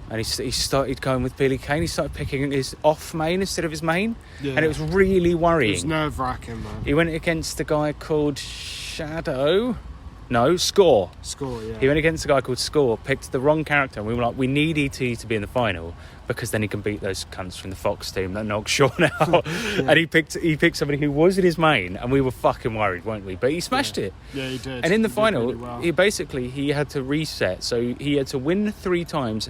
and he started going with Billy Kane. He started picking his off main instead of his main, and it was really worrying. It was nerve-wracking, man. He went against a guy called Score. Yeah. He went against a guy called Score, picked the wrong character, and we were like, we need ET to be in the final because then he can beat those cunts from the Fox team that knocked Sean out. And he picked somebody who was in his main, and we were fucking worried, weren't we? But he smashed it. Yeah, he did. And in the He did final, really well. he had to reset. So he had to win 3 times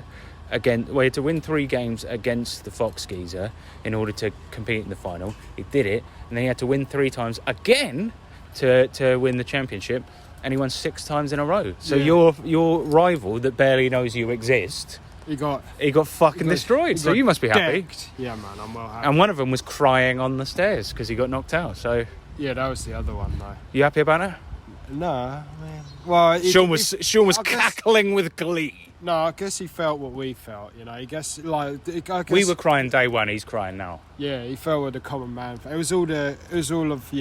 again. Well, he had to win 3 games against the Fox geezer in order to compete in the final. He did it, and then he had to win 3 times again to win the championship. And he won 6 times in a row. So your rival that barely knows you exist, he got fucking destroyed. So you must be happy. Decked. Yeah, man, I'm well happy. And one of them was crying on the stairs because he got knocked out. So yeah, that was the other one, though. You happy about it? No, man. Well, Sean was cackling with glee. No, I guess he felt what we felt. You know, I guess we were crying day one. He's crying now. Yeah, he felt what the common man. It was all of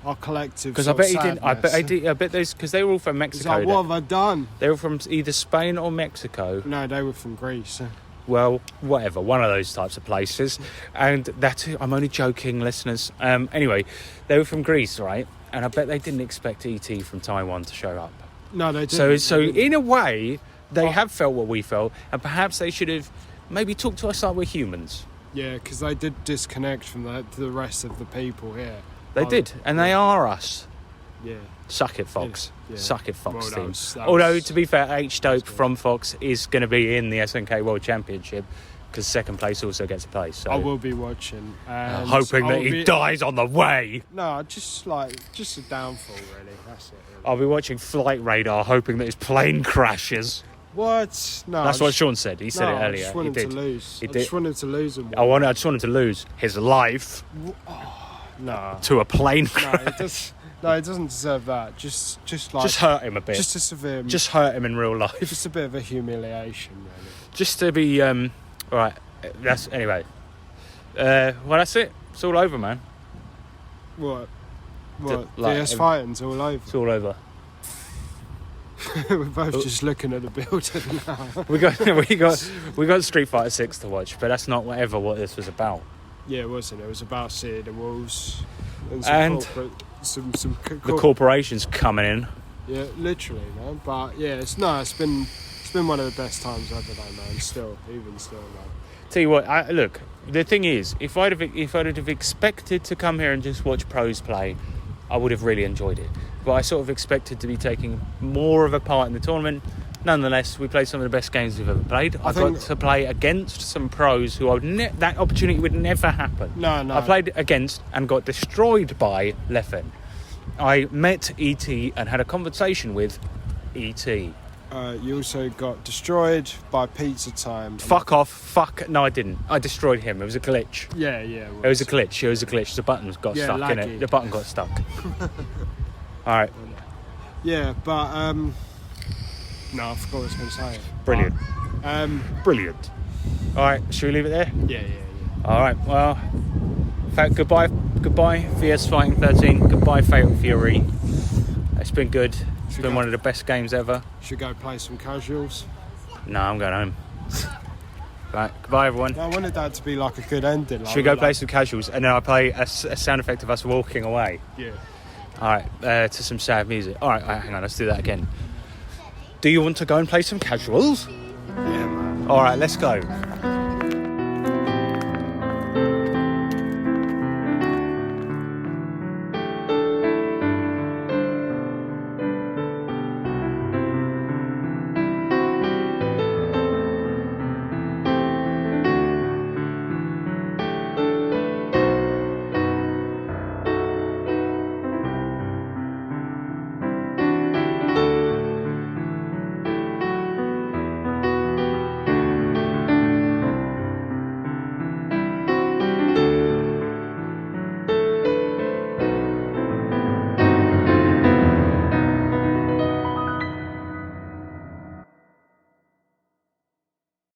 our collective. Because I bet he didn't. I bet those, because they were all from Mexico. He's like, what have I done? They were from either Spain or Mexico. No, they were from Greece. Well, whatever, one of those types of places. And I'm only joking, listeners. Anyway, they were from Greece, right? And I bet they didn't expect ET from Taiwan to show up. No, they didn't. So in a way, they have felt what we felt, and perhaps they should have maybe talked to us like we're humans. Yeah, because they did disconnect from the rest of the people here. They did, and they are us. Yeah. Suck it, Fox. Yeah. Suck it, Fox team. Although, to be fair, H-Dope from Fox is going to be in the SNK World Championship, because second place also gets a place. So I will be watching. Hoping that he dies on the way. No, just a downfall, really. That's it. Really. I'll be watching Flight Radar, hoping that his plane crashes. What? No. That's what Sean said. He said it earlier. I just wanted to lose. I just wanted to lose him. I just wanted to lose his life. No. To a plane crash. No, it doesn't deserve that. Just hurt him a bit. Just a severe. Just hurt him in real life. Just a bit of a humiliation, really. Just to be all right. That's anyway. Well, that's it. It's all over, man. What? DS fighting's all over. It's all over. We're both just looking at the building now. we got Street Fighter 6 to watch, but that's not what this was about. Yeah, it wasn't. It was about seeing the wolves and the corporations coming in. Yeah, literally, man. But yeah, it's been one of the best times ever, though, man. Even still, man. Tell you what, look. The thing is, if I'd have expected to come here and just watch pros play, I would have really enjoyed it. But I sort of expected to be taking more of a part in the tournament. Nonetheless, we played some of the best games we've ever played. I got to play against some pros who that opportunity would never happen. No. I played against and got destroyed by Leffen. I met ET and had a conversation with ET. You also got destroyed by Pizza Time. Fuck off. No, I didn't. I destroyed him. It was a glitch. Yeah. It was a glitch. The button got stuck laggy. in it. The button got stuck. All right. Yeah, but no, I forgot what I was going to say. Brilliant. But, Brilliant. All right, should we leave it there? Yeah. All right. Well, goodbye, VS Fighting 13. Goodbye, Fatal Fury. It's been good. It's been one of the best games ever. Should go play some casuals. No, I'm going home. Right, goodbye, everyone. No, I wanted that to be like a good ending. Should we go play some casuals, and then I play a sound effect of us walking away? Yeah. All right, to some sad music. All right, hang on, let's do that again. Do you want to go and play some casuals? Yeah, man. All right, let's go.